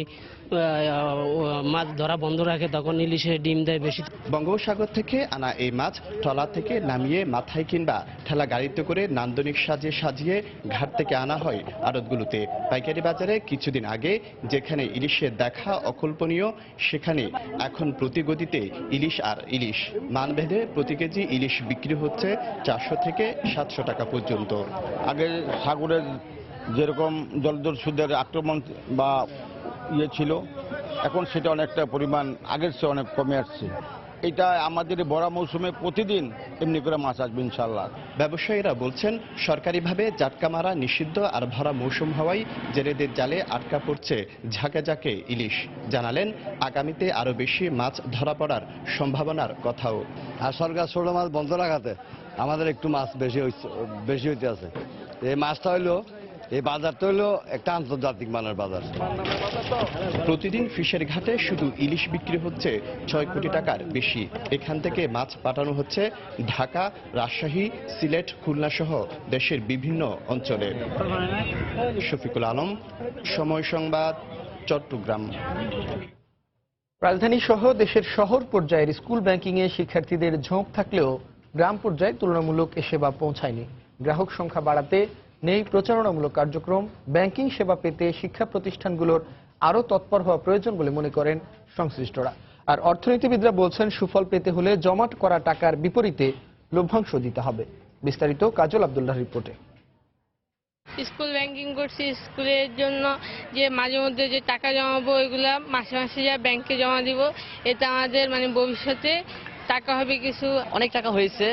মাছ ধরা বন্ধ রাখে তখন ইলিশে ডিম দেয় বেশি। বঙ্গোপসাগর থেকে আনা এই মাছ ট্রলার থেকে নামিয়ে মাথায় কিংবা ঠেলা গাড়িতে করে নান্দনিক সাজিয়ে সাজিয়ে ঘাট থেকে আনা হয় আড়তগুলোতে। পাইকারি বাজারে কিছুদিন আগে যেখানে ইলিশের দেখা অকল্পনীয়, সেখানে এখন প্রতি গতিতে ইলিশ আর ইলিশ। মানভেদে প্রতি কেজি ইলিশ বিক্রি হচ্ছে 400 থেকে 700 টাকা পর্যন্ত। আগে সাগরের যেরকম জলদস্যুদের আক্রমণ বা ছিল, এখন সেটা অনেকটা পরিমাণ আগের চেয়ে অনেক কমে আসছে। এটা আমাদের বড় মৌসুমে প্রতিদিন এমনি করে মাছ আসবে ইনশাল্লাহ। ব্যবসায়ীরা বলছেন সরকারিভাবে জাটকা মারা নিষিদ্ধ, আর ভরা মৌসুম হওয়ায় জেলেদের জালে আটকা পড়ছে ঝাঁকে ঝাঁকে ইলিশ। জানালেন আগামীতে আরো বেশি মাছ ধরা পড়ার সম্ভাবনার কথাও। আর সরকার ছোট মাছ বন্ধ রাখাতে আমাদের একটু মাছ বেশি হইতে আছে। এই মাছটা হইলো, এই বাজারটা হইলো একটা আন্তর্জাতিক মানের বাজার। প্রতিদিন ফিশারি ঘাটে শুধু ইলিশ বিক্রি হচ্ছে 6 কোটি টাকার বেশি। এখান থেকে মাছ পাঠানো হচ্ছে ঢাকা, রাজশাহী, সিলেট, খুলনা সহ দেশের বিভিন্ন অঞ্চলে। শফিকুল আলম, সময় সংবাদ, চট্টগ্রাম। রাজধানী সহ দেশের শহর পর্যায়ের স্কুল ব্যাংকিংয়ে শিক্ষার্থীদের ঝোঁক থাকলেও গ্রাম পর্যায়ে তুলনামূলক এ সেবা পৌঁছায়নি। গ্রাহক সংখ্যা বাড়াতে নেই প্রচারণামূলক কার্যক্রম। ব্যাংকিং সেবা পেতে শিক্ষা প্রতিষ্ঠানগুলোর আরও তৎপর হওয়া প্রয়োজন বলে মনে করেন সংশ্লিষ্টরা। আর অর্থনীতিবিদরা বলছেন সুফল পেতে হলে জমাট করা টাকার বিপরীতে লভ্যাংশ দিতে হবে। বিস্তারিত কাজল আব্দুল্লাহর রিপোর্টে। স্কুল ব্যাংকিং করছি, স্কুলের জন্য যে মাঝে মধ্যে যে টাকা জমাবো ওইগুলা মাসে মাসে যা ব্যাংকে জমা দিব, এতে আমাদের ভবিষ্যতে টাকা হবে কিছু। অনেক টাকা হয়েছে,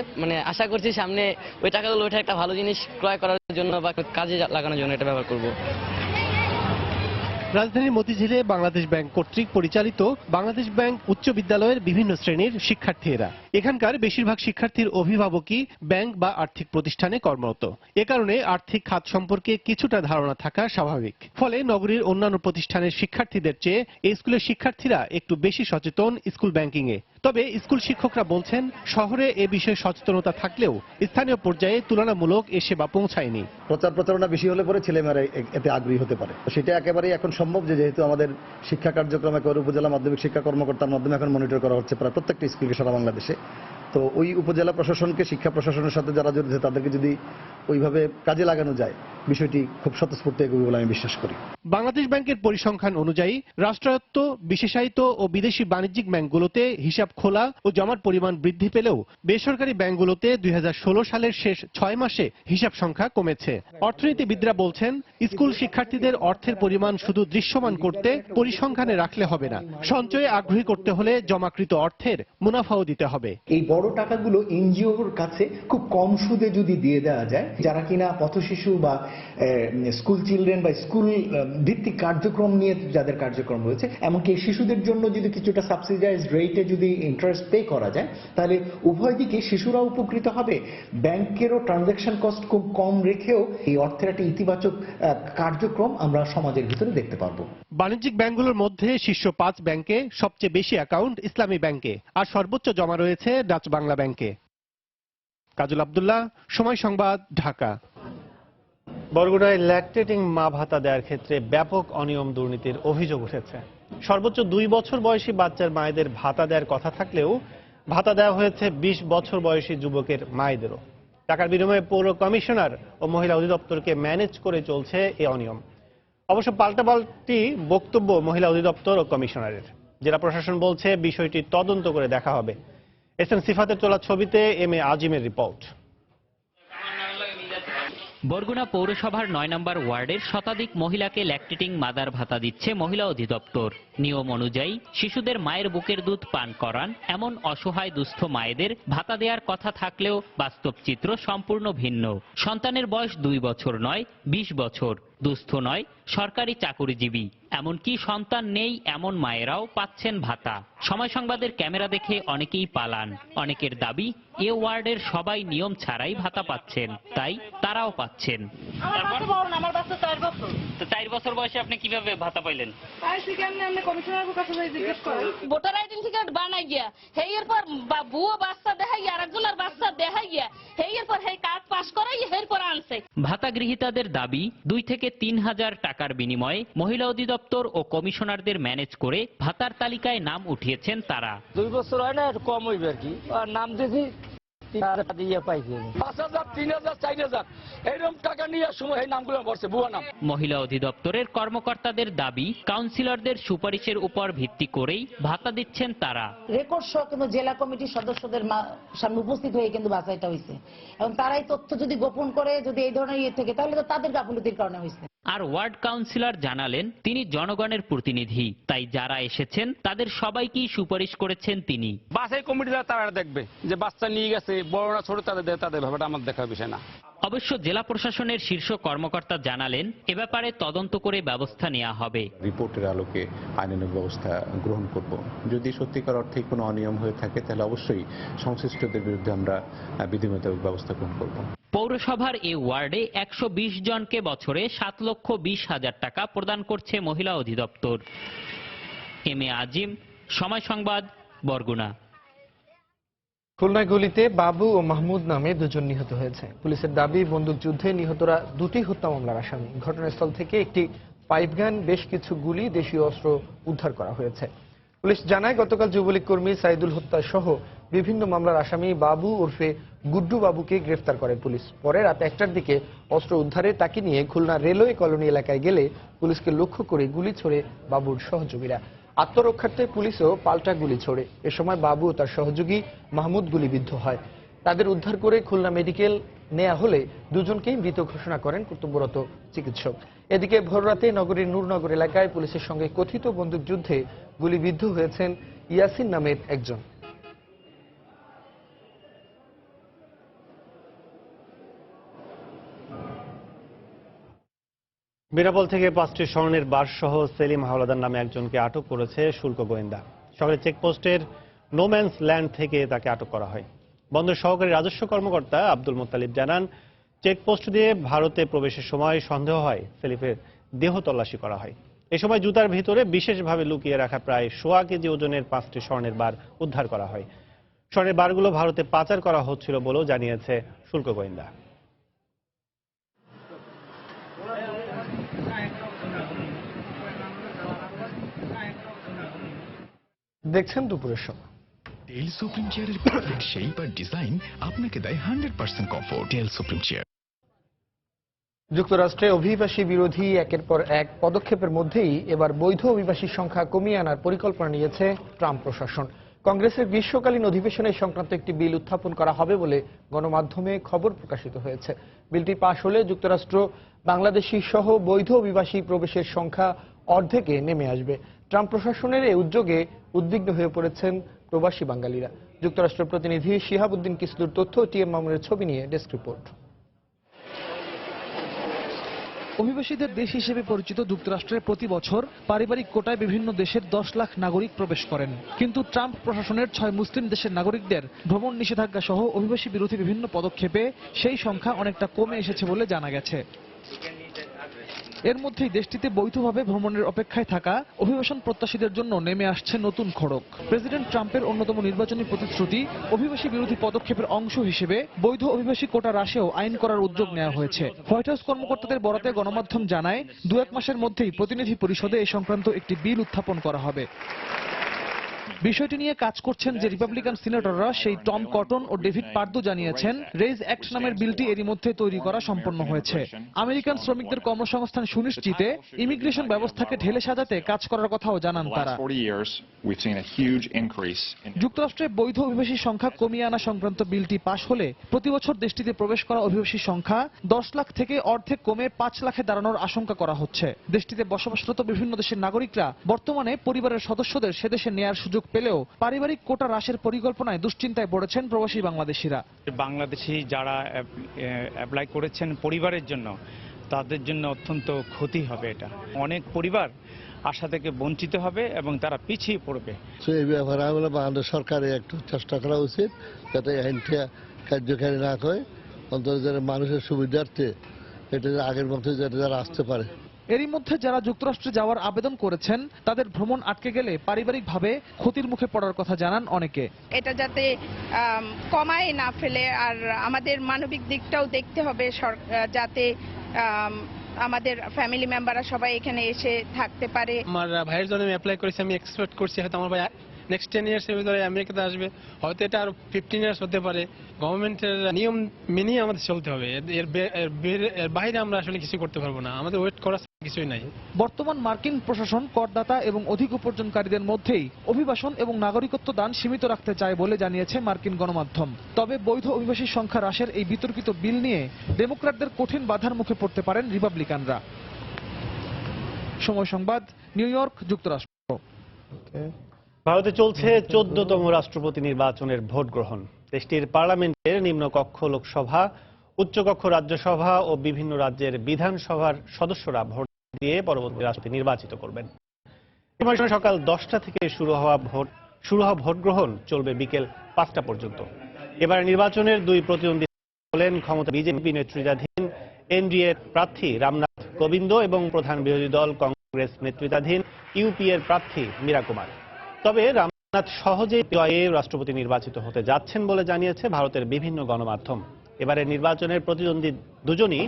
আশা করছি সামনে ওই টাকাগুলো ওইটা একটা ভালো জিনিস ক্রয় করার জন্য বা কাজে লাগানোর জন্য এটা ব্যবহার করব। রাজধানীর মতিঝিলে বাংলাদেশ ব্যাংক কর্তৃক পরিচালিত বাংলাদেশ ব্যাংক উচ্চ বিদ্যালয়ের বিভিন্ন শ্রেণীর শিক্ষার্থীরা। এখানকার বেশিরভাগ শিক্ষার্থীর অভিভাবকই ব্যাংক বা আর্থিক প্রতিষ্ঠানে কর্মরত। এ কারণে আর্থিক খাত সম্পর্কে কিছুটা ধারণা থাকা স্বাভাবিক। ফলে নগরীর অন্যান্য প্রতিষ্ঠানের শিক্ষার্থীদের চেয়ে এই স্কুলের শিক্ষার্থীরা একটু বেশি সচেতন স্কুল ব্যাংকিংয়ে। তবে স্কুল শিক্ষকরা বলছেন শহরে এ বিষয়ে সচেতনতা থাকলেও স্থানীয় পর্যায়ে তুলনামূলক এ সেবা পৌঁছায়নি। প্রচারণা বেশি হলে পরে ছেলেমেয়েরা এতে আগ্রহী হতে পারে। সেটা একেবারেই এখন সম্ভব, যেহেতু আমাদের শিক্ষা কার্যক্রম একেবারে উপজেলা মাধ্যমিক শিক্ষা কর্মকর্তার মাধ্যমে এখন মনিটর করা হচ্ছে প্রায় প্রত্যেকটা স্কুলকে সারা বাংলাদেশে। তো ওই উপজেলা প্রশাসনকে, শিক্ষা প্রশাসনের সাথে যারা জড়িত তাদেরকে যদি ওইভাবে কাজে লাগানো যায়, বিষয়টি খুব স্বতঃস্ফূর্ত এগোবে বলে আমি বিশ্বাস করি। বাংলাদেশ ব্যাংকের পরিসংখ্যান অনুযায়ী রাষ্ট্রায়ত্ত, বিশেষায়িত ও বিদেশি বাণিজ্যিক ব্যাংকগুলোতে হিসাব খোলা ও জমার পরিমাণ বৃদ্ধি পেলেও বেসরকারি ব্যাংকগুলোতে 2016 সালের শেষ 6 মাসে হিসাব সংখ্যা কমেছে। অর্থনীতিবিদরা বলছেন স্কুল শিক্ষার্থীদের অর্থের পরিমাণ শুধু দৃশ্যমান করতে পরিসংখ্যানে রাখলে হবে না, সঞ্চয়ে আগ্রহী করতে হলে জমাকৃত অর্থের মুনাফাও দিতে হবে। এই বড় টাকাগুলো এনজিওর কাছে খুব কম সুদে যদি দিয়ে দেওয়া যায়, যারা কিনা পথশিশু বা স্কুল চিলড্রেন বা স্কুল ভিত্তিক কার্যক্রম নিয়ে যাদের কার্যক্রম রয়েছে, এমনকি শিশুদের জন্য যদি কিছুটা সাবসিডাইজড রেটে যদি ইন্টারেস্ট পে করা যায়, তাহলে উভয় দিকে শিশুরা উপকৃত হবে। ব্যাংকেরও ট্রানজাকশন কস্ট খুব কম রেখেও এই অর্থের একটা ইতিবাচক কার্যক্রম আমরা সমাজের ভিতরে দেখতে পারবো। বাণিজ্যিক ব্যাংকগুলোর মধ্যে শীর্ষ 5 ব্যাংকে সবচেয়ে বেশি অ্যাকাউন্ট ইসলামী ব্যাংকে, আর সর্বোচ্চ জমা রয়েছে ডাচ বাংলা ব্যাংকে। কাজল আব্দুল্লাহ, সময় সংবাদ, ঢাকা। বরগুনায় ল্যাকটেটিং মা ভাতা দেওয়ার ক্ষেত্রে ব্যাপক অনিয়ম দুর্নীতির অভিযোগ উঠেছে। সর্বোচ্চ 2 বছর বয়সী বাচ্চার মায়েদের ভাতা দেওয়ার কথা থাকলেও ভাতা দেওয়া হয়েছে 20 বছর বয়সী যুবকের মায়েদেরও। টাকার বিনিময়ে পৌর কমিশনার ও মহিলা অধিদপ্তরকে ম্যানেজ করে চলছে এই অনিয়ম। অবশ্য পাল্টাপাল্টি বক্তব্য মহিলা অধিদপ্তর ও কমিশনারের। জেলা প্রশাসন বলছে বিষয়টি তদন্ত করে দেখা হবে। এস এম সিফাতের তোলা ছবিতে এম এ আজিমের রিপোর্ট। বরগুনা পৌরসভার ৯ নম্বর ওয়ার্ডের শতাধিক মহিলাকে ল্যাকটেটিং মাদার ভাতা দিচ্ছে মহিলা অধিদপ্তর। নিয়ম অনুযায়ী শিশুদের মায়ের বুকের দুধ পান করান এমন অসহায় দুস্থ মায়েদের ভাতা দেওয়ার কথা থাকলেও বাস্তব চিত্র সম্পূর্ণ ভিন্ন। সন্তানের বয়স 2 বছর নয় 20 বছর, দুস্থ নয় সরকারি চাকুরিজীবী, এমনকি সন্তান নেই এমন মায়েরাও পাচ্ছেন ভাতা। সময় সংবাদের ক্যামেরা দেখে অনেকেই পালান। অনেকের দাবি এ ওয়ার্ডের সবাই নিয়ম ছাড়াই ভাতা পাচ্ছেন, তাই তারাও পাচ্ছেন। আমার বাচ্চা 4 বছর। তো 4 বছর বয়সে আপনি কিভাবে ভাতা পাইলেন? ভোটার আইডেন্টি কার্ড বানাই গিয়া হেয়ের পর বুয়া বাচ্চা দেখাই গিয়া আরেকজনের বাচ্চা দেখাই গিয়া হেয়ের পর হে কার্ড পাস করাই হের পর আনছে। ভাতা গৃহীতাদের দাবি 2 থেকে 3 হাজার টাকার বিনিময়ে মহিলা অধিদপ্তর ও কমিশনারদের ম্যানেজ করে ভাতার তালিকায় নাম উঠিয়েছেন তারা। 2 বছর হয় না, কম হইবে আর কি। আর নাম দিয়েছি 3,000 দিয়ে পাইছি। 5,000 3,000 4,000 এরকম টাকা নিয়ে সময় এই নামগুলো বসে বুয়া নাম। মহিলা অধিদপ্তরের কর্মকর্তাদের দাবি কাউন্সিলরদের সুপারিশের উপর ভিত্তি করেই ভাতা দিচ্ছেন তারা। রেকর্ড সহ কিন্তু জেলা কমিটির সদস্যদের সামনে উপস্থিত হয়ে কিন্তু বাছাইটা হয়েছে এবং তারাই তথ্য যদি গোপন করে যদি এই ধরনের ইয়ে থেকে তাহলে তো তাদের গাফিলতির কারণে হয়েছে। আর ওয়ার্ড কাউন্সিলর জানালেন তিনি জনগণের প্রতিনিধি, তাই যারা এসেছেন তাদের সবাইকেই সুপারিশ করেছেন তিনি। বাছাই কমিটিরা তারা দেখবে যে বাচ্চা নিয়ে গেছে বড় না ছোট, তাদের ব্যাপারটা আমার দেখার বিষয় না। অবশ্য জেলা প্রশাসনের শীর্ষ কর্মকর্তা জানালেন এ ব্যাপারে তদন্ত করে ব্যবস্থা নেওয়া হবে। রিপোর্টের আলোকে আইনানুগ ব্যবস্থা গ্রহণ করব। যদি সত্যিকার অর্থে কোনো অনিয়ম হয়ে থাকে তাহলে অবশ্যই সংশ্লিষ্টদের বিরুদ্ধে আমরা বিধি মোতাবেক ব্যবস্থা গ্রহণ করব। পৌরসভার এই ওয়ার্ডে 120 জনকে বছরে 7,20,000 টাকা প্রদান করছে মহিলা অধিদপ্তর। এম এ আজিম, সময় সংবাদ, বরগুনা। খুলনা গুলিতে বাবু ও মাহমুদ নামে 2 জন নিহত হয়েছে। পুলিশের দাবি বন্দুকযুদ্ধে নিহতরা 2টি হত্যা মামলার আসামি। ঘটনাস্থল থেকে একটি পাইপগান, বেশ কিছু গুলি, দেশীয় অস্ত্র উদ্ধার করা হয়েছে। পুলিশ জানায় গতকাল যুবলীগ কর্মী সাইদুল হত্যা সহ বিভিন্ন মামলার আসামি বাবু ওরফে গুড্ডু বাবুকে গ্রেফতার করে পুলিশ। পরে রাত 1টার দিকে অস্ত্র উদ্ধারে তাকে নিয়ে খুলনা রেলওয়ে কলোনি এলাকায় গেলে পুলিশকে লক্ষ্য করে গুলি ছোড়ে বাবুর সহযোগীরা। আত্মরক্ষার্থে পুলিশও পাল্টা গুলি ছোড়ে। এ সময় বাবু ও তার সহযোগী মাহমুদ গুলিবিদ্ধ হয়। তাদের উদ্ধার করে খুলনা মেডিকেল নেওয়া হলে 2 জনকেই মৃত ঘোষণা করেন কর্তব্যরত চিকিৎসক। এদিকে ভোররাতে নগরীর নূরনগর এলাকায় পুলিশের সঙ্গে কথিত বন্দুকযুদ্ধে গুলিবিদ্ধ হয়েছেন ইয়াসিন নামের একজন। বেনাপোল থেকে 5টি স্বর্ণের বার সহ সেলিম হাওলাদার নামে একজনকে আটক করেছে শুল্ক গোয়েন্দা। শহরের চেকপোস্টের নোম্যান্স ল্যান্ড থেকে তাকে আটক করা হয়। বন্দর সহকারী রাজস্ব কর্মকর্তা আব্দুল মোত্তালিব জানান, চেকপোস্ট দিয়ে ভারতে প্রবেশের সময় সন্দেহ হয় সেলিমের দেহ তল্লাশি করা হয়। এ সময় জুতার ভিতরে বিশেষভাবে লুকিয়ে রাখা প্রায় 1.25 কেজি ওজনের 5টি স্বর্ণের বার উদ্ধার করা হয়। স্বর্ণের বারগুলো ভারতে পাচার করা হচ্ছিল বলেও জানিয়েছে শুল্ক গোয়েন্দা। দেখছেন দুপুরের সময়। টেল সুপ্রিম চেয়ারের পারফেক্ট শেপ আর ডিজাইন আপনাকে দেয় 100% কমফোর্ট। টেল সুপ্রিম চেয়ার। যুক্তরাষ্ট্রে অভিবাসী বিরোধী একের পর এক পদক্ষেপের মধ্যেই এবার বৈধ অভিবাসীর সংখ্যা কমিয়ে আনার পরিকল্পনা নিয়েছে ট্রাম্প প্রশাসন। কংগ্রেসের গ্রীষ্মকালীন অধিবেশনে সংক্রান্ত একটি বিল উত্থাপন করা হবে বলে গণমাধ্যমে খবর প্রকাশিত হয়েছে। বিলটি পাশ হলে যুক্তরাষ্ট্র বাংলাদেশি সহ বৈধ অভিবাসী প্রবেশের সংখ্যা অর্ধেকে নেমে আসবে। ট্রাম্প প্রশাসনের এই উদ্যোগে উদ্বিগ্ন হয়ে পড়েছেন প্রবাসী বাঙালিরা। যুক্তরাষ্ট্রের প্রতিনিধি শিহাবুদ্দিন কিসলুর তথ্য, টিএম মামুনের ছবি নিয়ে ডেস্ক রিপোর্ট। অভিবাসীদের দেশ হিসেবে পরিচিত যুক্তরাষ্ট্রে প্রতি বছর পারিবারিক কোটায় বিভিন্ন দেশের 10 লাখ নাগরিক প্রবেশ করেন। কিন্তু ট্রাম্প প্রশাসনের 6 মুসলিম দেশের নাগরিকদের ভ্রমণ নিষেধাজ্ঞা সহ অভিবাসী বিরোধী বিভিন্ন পদক্ষেপে সেই সংখ্যা অনেকটা কমে এসেছে বলে জানা গেছে। এর মধ্যেই দেশটিতে বৈধভাবে ভ্রমণের অপেক্ষায় থাকা অভিবাসন প্রত্যাশীদের জন্য নেমে আসছে নতুন খড়ক। প্রেসিডেন্ট ট্রাম্পের অন্যতম নির্বাচনী প্রতিশ্রুতি অভিবাসী বিরোধী পদক্ষেপের অংশ হিসেবে বৈধ অভিবাসী কোটা হ্রাসেও আইন করার উদ্যোগ নেওয়া হয়েছে। হোয়াইট হাউস কর্মকর্তাদের বরাতে গণমাধ্যম জানায় 2-1 মাসের মধ্যেই প্রতিনিধি পরিষদে এ সংক্রান্ত একটি বিল উত্থাপন করা হবে। বিষয়টি নিয়ে কাজ করছেন যে রিপাবলিকান সিনেটররা সেই টম কটন ও ডেভিড পার্দু জানিয়েছেন রেইজ অ্যাক্ট নামের বিলটি এরই মধ্যে তৈরি করা সম্পন্ন হয়েছে। আমেরিকান শ্রমিকদের কর্মসংস্থান সুনিশ্চিতে ইমিগ্রেশন ব্যবস্থাকে ঢেলে সাজাতে কাজ করার কথাও জানান তারা। যুক্তরাষ্ট্রে বৈধ অভিবাসীর সংখ্যা কমিয়ে আনা সংক্রান্ত বিলটি পাশ হলে প্রতি বছর দেশটিতে প্রবেশ করা অভিবাসীর সংখ্যা 10 লাখ থেকে অর্ধেক কমে 5 লাখে দাঁড়ানোর আশঙ্কা করা হচ্ছে। দেশটিতে বসবাসরত বিভিন্ন দেশের নাগরিকরা বর্তমানে পরিবারের সদস্যদের সেদেশে নেয়ার সুযোগ পেলেও পারিবারিক কোটা হ্রাসের পরিকল্পনায় দুশ্চিন্তায় পড়েছেন প্রবাসী বাংলাদেশিরা। বাংলাদেশি যারা অ্যাপ্লাই করেছেন পরিবারের জন্য, তাদের জন্য অত্যন্ত ক্ষতি হবে। এটা অনেক পরিবার আশা থেকে বঞ্চিত হবে এবং তারা পিছিয়ে পড়বে। এই ব্যাপারে বাংলাদেশ সরকারের একটু চেষ্টা করা উচিত যাতে আইনটা কার্যকারী না হয়, অন্তত যারা মানুষের সুবিধার্থে এটা আগের মতো যারা আসতে পারে। এরই মধ্যে যারা যুক্তরাষ্ট্রে যাওয়ার আবেদন করেছেন তাদের ভ্রমণ আটকে গেলে পারিবারিকভাবে ক্ষতির মুখে পড়ার কথা জানান অনেকে। এটা যাতে কমায় না ফেলে, আর আমাদের মানবিক দিকটাও দেখতে হবে যাতে আমাদের ফ্যামিলি মেম্বাররা সবাই এখানে এসে থাকতে পারে। আমার ভাইয়ের জন্য আমি অ্যাপ্লাই করেছি, আমি এক্সপেক্ট করছি হয়তো আমার ভাই নেক্সট 10 ইয়ার্সের ভিতরে আমেরিকাতে আসবে, হয়তো এটা আরো 15 ইয়ার্স হতে পারে। গভর্নমেন্টের নিয়ম মেনেই আমাদের চলতে হবে, এর বাইরে আমরা আসলে কিছু করতে পারবো না, আমাদের ওয়েট করার কিছুই নাই। বর্তমান মার্কিন প্রশাসন করদাতা এবং অধিক উপার্জনকারীদের মধ্যেই অভিবাসন এবং নাগরিকত্ব দান সীমিত রাখতে চায় বলে জানিয়েছে মার্কিন গণমাধ্যম। তবে বৈধ অভিবাসীর সংখ্যা হ্রাসের এই বিতর্কিত বিল নিয়ে ডেমোক্র্যাটদের কঠিন বাধার মুখে পড়তে পারেন রিপাবলিকানরা। সময় সংবাদ, নিউ ইয়র্ক, যুক্তরাষ্ট্র। ভারতে চলছে 14তম রাষ্ট্রপতি নির্বাচনের ভোট গ্রহণ। দেশটির পার্লামেন্টের নিম্নকক্ষ লোকসভা, উচ্চকক্ষ রাজ্যসভা ও বিভিন্ন রাজ্যের বিধানসভার সদস্যরা ভোট দিয়ে পরবর্তী রাষ্ট্রপতি নির্বাচিত করবেন। সকাল 10টা থেকে শুরু হওয়া ভোট গ্রহণ চলবে বিকেল 5টা পর্যন্ত। এবার নির্বাচনের দুই প্রতিদ্বন্দ্বী হলেন ক্ষমতা বিজেপি নেতৃত্বাধীন এনডিএ প্রার্থী রামনাথ কোবিন্দ এবং প্রধান বিরোধী দল কংগ্রেস নেতৃত্বাধীন ইউপি এর প্রার্থী মীরা কুমার। তবে রামনাথ সহজেই রাষ্ট্রপতি নির্বাচিত হতে যাচ্ছেন বলে জানিয়েছে ভারতের বিভিন্ন গণমাধ্যম। এবারের নির্বাচনের প্রতিদ্বন্দ্বী দুজনই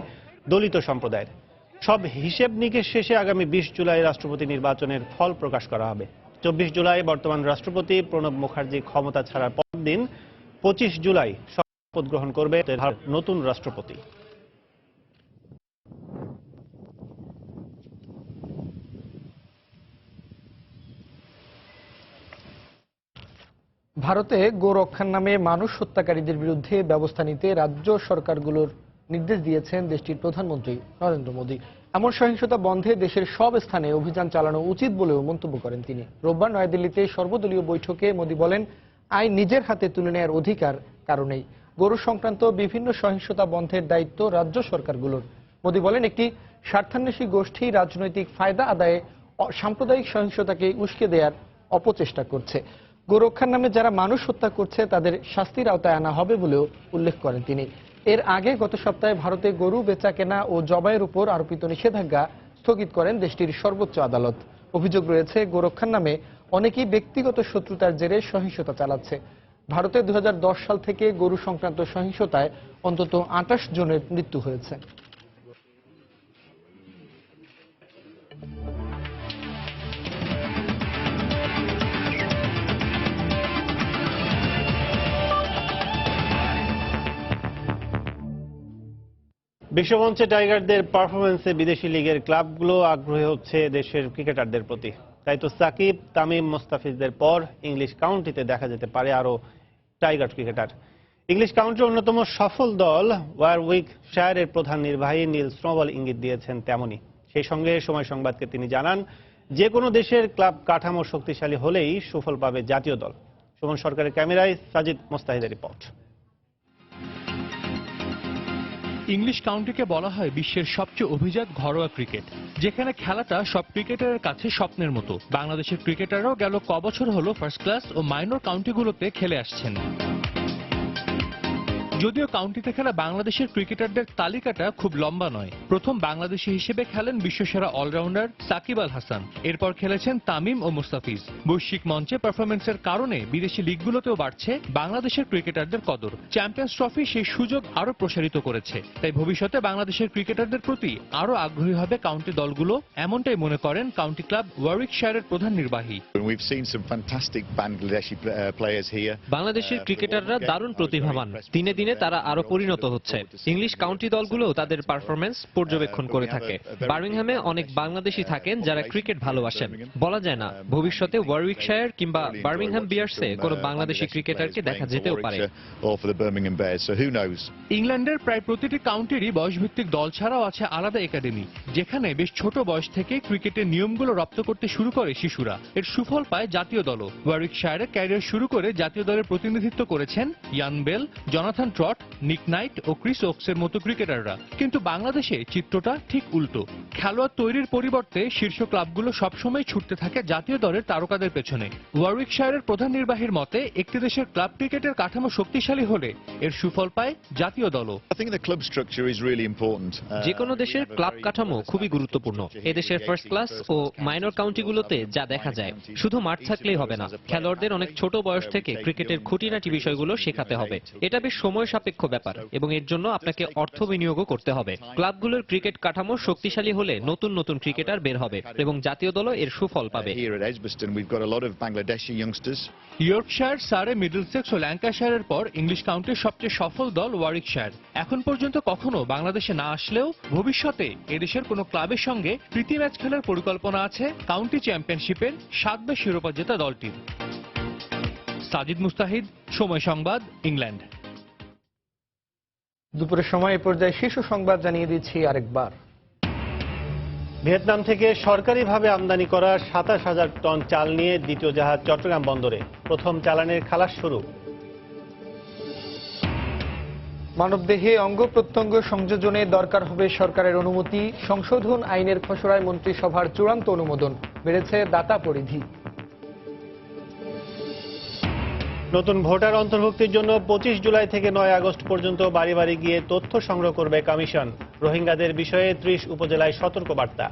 দলিত সম্প্রদায়ের। সব হিসেব নিকেশ শেষে আগামী 20 জুলাই রাষ্ট্রপতি নির্বাচনের ফল প্রকাশ করা হবে। 24 জুলাই বর্তমান রাষ্ট্রপতি প্রণব মুখার্জি ক্ষমতা ছাড়ার পরদিন 25 জুলাই শপথ গ্রহণ করবে নতুন রাষ্ট্রপতি। ভারতে গোরক্ষার নামে মানুষ হত্যাকারীদের বিরুদ্ধে ব্যবস্থা নিতে রাজ্য সরকারগুলোর নির্দেশ দিয়েছেন দেশটির প্রধানমন্ত্রী নরেন্দ্র মোদী। এমন সহিংসতা বন্ধে দেশের সব স্থানে অভিযান চালানো উচিত বলেও মন্তব্য করেন তিনি। রোববার নয়াদিল্লিতে সর্বদলীয় বৈঠকে মোদী বলেন, আইন নিজের হাতে তুলে নেওয়ার অধিকার কারণেই। গরু সংক্রান্ত বিভিন্ন সহিংসতা বন্ধের দায়িত্ব রাজ্য সরকারগুলোর। মোদী বলেন, একটি স্বার্থান্বেষী গোষ্ঠী রাজনৈতিক ফায়দা আদায়ে সাম্প্রদায়িক সহিংসতাকে উস্কে দেওয়ার অপচেষ্টা করছে। গোরক্ষার নামে যারা মানুষ হত্যা করছে তাদের শাস্তির আওতায় আনা হবে বলেও উল্লেখ করেন তিনি। এর আগে গত সপ্তাহে ভারতে গরু বেচা কেনা ও জবাইয়ের উপর আরোপিত নিষেধাজ্ঞা স্থগিত করেন দেশটির সর্বোচ্চ আদালত। অভিযোগ রয়েছে, গোরক্ষার নামে অনেকেই ব্যক্তিগত শত্রুতার জেরে সহিংসতা চালাচ্ছে। ভারতে 2010 সাল থেকে গরু সংক্রান্ত সহিংসতায় অন্তত 28 জনের মৃত্যু হয়েছে। বিশ্বমঞ্চে টাইগারদের পারফরমেন্সে বিদেশি লিগের ক্লাবগুলো আগ্রহী হচ্ছে দেশের ক্রিকেটারদের প্রতি। তাই তো সাকিব, তামিম, মোস্তাফিজদের পর ইংলিশ কাউন্টিতে দেখা যেতে পারে আরো টাইগার ক্রিকেটার। ইংলিশ কাউন্টির অন্যতম সফল দল ওয়ারউইক শায়ারের প্রধান নির্বাহী নীল স্নোবল ইঙ্গিত দিয়েছেন তেমনই। সেই সঙ্গে সময় সংবাদকে তিনি জানান, যে কোনো দেশের ক্লাব কাঠামো শক্তিশালী হলেই সুফল পাবে জাতীয় দল। সুমন সরকারের ক্যামেরায় সাজিদ মোস্তাহিদের রিপোর্ট। ইংলিশ কাউন্টিকে বলা হয় বিশ্বের সবচেয়ে অভিজাত ঘরোয়া ক্রিকেট, যেখানে খেলাটা সব ক্রিকেটারের কাছে স্বপ্নের মতো। বাংলাদেশের ক্রিকেটাররাও গেল কবছর হলো ফার্স্ট ক্লাস ও মাইনর কাউন্টিগুলোতে খেলে আসছেন। যদিও কাউন্টিতে খেলা বাংলাদেশের ক্রিকেটারদের তালিকাটা খুব লম্বা নয়। প্রথম বাংলাদেশি হিসেবে খেলেন বিশ্বসেরা অলরাউন্ডার সাকিব আল হাসান, এরপর খেলেছেন তামিম ও মুস্তাফিজ। বৈশ্বিক মঞ্চে পারফরমেন্সের কারণে বিদেশি লিগগুলোতেও বাড়ছে বাংলাদেশের ক্রিকেটারদের কদর। চ্যাম্পিয়ন্স ট্রফি সেই সুযোগ আরো প্রসারিত করেছে, তাই ভবিষ্যতে বাংলাদেশের ক্রিকেটারদের প্রতি আরো আগ্রহী হবে কাউন্টি দলগুলো, এমনটাই মনে করেন কাউন্টি ক্লাব ওয়ারউইকশায়ারের প্রধান নির্বাহী। বাংলাদেশের ক্রিকেটাররা দারুণ প্রতিভাবান, দিনে দিনে তারা আরো পরিণত হচ্ছে। ইংলিশ কাউন্টি দলগুলো তাদের পারফরমেন্স পর্যবেক্ষণ করে থাকে। বার্মিংহামে অনেক বাংলাদেশি থাকেন যারা ক্রিকেট ভালোবাসেন। বলা যায় না, ভবিষ্যতে ওয়ারউইকশায়ার কিংবা বার্মিংহাম বিয়ার্সে কোনো বাংলাদেশি ক্রিকেটারকে দেখা যেতেও পারে। ইংল্যান্ডের প্রায় প্রতিটি কাউন্টিরই বয়সভিত্তিক দল ছাড়াও আছে আলাদা একাডেমি, যেখানে বেশ ছোট বয়স থেকে ক্রিকেটের নিয়মগুলো রপ্ত করতে শুরু করে শিশুরা। এর সুফল পায় জাতীয় দলও। ওয়ারউইকশায়ারে ক্যারিয়ার শুরু করে জাতীয় দলের প্রতিনিধিত্ব করেছেন ইয়ান বেল, জনাথন ট্রট, নিক নাইট ও ক্রিস ওকসের মতো ক্রিকেটাররা। কিন্তু বাংলাদেশে চিত্রটা ঠিক উল্টো। খেলোয়াড় তৈরির পরিবর্তে শীর্ষ ক্লাবগুলো সবসময় ছুটতে থাকে জাতীয় দলের তারকাদের পেছনে। ওয়ারউইকশায়ারের প্রধান নির্বাহীর মতে, একটি দেশের ক্লাব ক্রিকেটের কাঠামো শক্তিশালী হলে এর সুফল পায় জাতীয় দলও। যে কোনো দেশের ক্লাব কাঠামো খুবই গুরুত্বপূর্ণ। এদেশের ফার্স্ট ক্লাস ও মাইনর কাউন্টিগুলোতে যা দেখা যায়, শুধু মাঠ থাকলেই হবে না, খেলোয়াড়দের অনেক ছোট বয়স থেকে ক্রিকেটের খুঁটিনাটি বিষয়গুলো শেখাতে হবে। এটা বেশ সময় সাপেক্ষ ব্যাপার এবং এর জন্য আপনাকে অর্থ বিনিয়োগও করতে হবে। ক্লাবগুলোর ক্রিকেট কাঠামো শক্তিশালী হলে নতুন নতুন ক্রিকেটার বের হবে এবং জাতীয় দলও এর সুফল পাবে। ইয়র্কশায়ার, সারে, মিডলসেক্স ও ল্যাঙ্কাশায়ারের পর ইংলিশ কাউন্টির সবচেয়ে সফল দল ওয়ারউইকশায়ার। এখন পর্যন্ত কখনো বাংলাদেশে না আসলেও ভবিষ্যতে এদেশের কোনো ক্লাবের সঙ্গে প্রীতি ম্যাচ খেলার পরিকল্পনা আছে কাউন্টি চ্যাম্পিয়নশিপের 7বার শিরোপা জেতা দলটির। সাজিদ মুস্তাহিদ, সময় সংবাদ, ইংল্যান্ড। দুপুরের সময় এ পর্যায়ে শীর্ষ সংবাদ জানিয়ে দিচ্ছি আরেকবার। ভিয়েতনাম থেকে সরকারিভাবে আমদানি করা 27,000 টন চাল নিয়ে দ্বিতীয় জাহাজ চট্টগ্রাম বন্দরে, প্রথম চালানের খালাস শুরু। মানবদেহে অঙ্গ প্রত্যঙ্গ সংযোজনে দরকার হবে সরকারের অনুমতি, সংশোধন আইনের খসড়ায় মন্ত্রিসভার চূড়ান্ত অনুমোদন, বেড়েছে দাতা পরিধি। নতুন ভোটার অন্তর্ভুক্তির জন্য 25 জুলাই থেকে 9 আগস্ট পর্যন্ত বাড়ি বাড়ি গিয়ে তথ্য সংগ্রহ করবে কমিশন। রোহিঙ্গাদের বিষয়ে 30 উপজেলায় সতর্কবার্তা।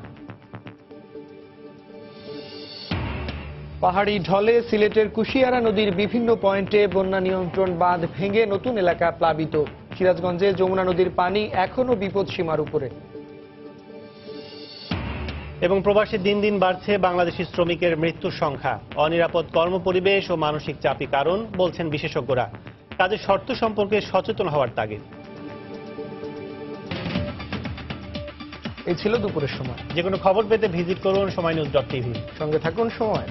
পাহাড়ি ঢলে সিলেটের কুশিয়ারা নদীর বিভিন্ন পয়েন্টে বন্যা নিয়ন্ত্রণ বাঁধ ভেঙে নতুন এলাকা প্লাবিত। সিরাজগঞ্জে যমুনা নদীর পানি এখনো বিপদ সীমার উপরে। এবং প্রবাসী দিন দিন বাড়ছে বাংলাদেশি শ্রমিকের মৃত্যুর সংখ্যা। অনিরাপদ কর্মপরিবেশ ও মানসিক চাপই কারণ বলছেন বিশেষজ্ঞরা। কাজের শর্ত সম্পর্কে সচেতন হওয়ার তাগিদ। এই ছিল দুপুরের সময়। যে কোনো খবর পেতে ভিজিট করুন সময়নিউজ.tv। সঙ্গে থাকুন সময়।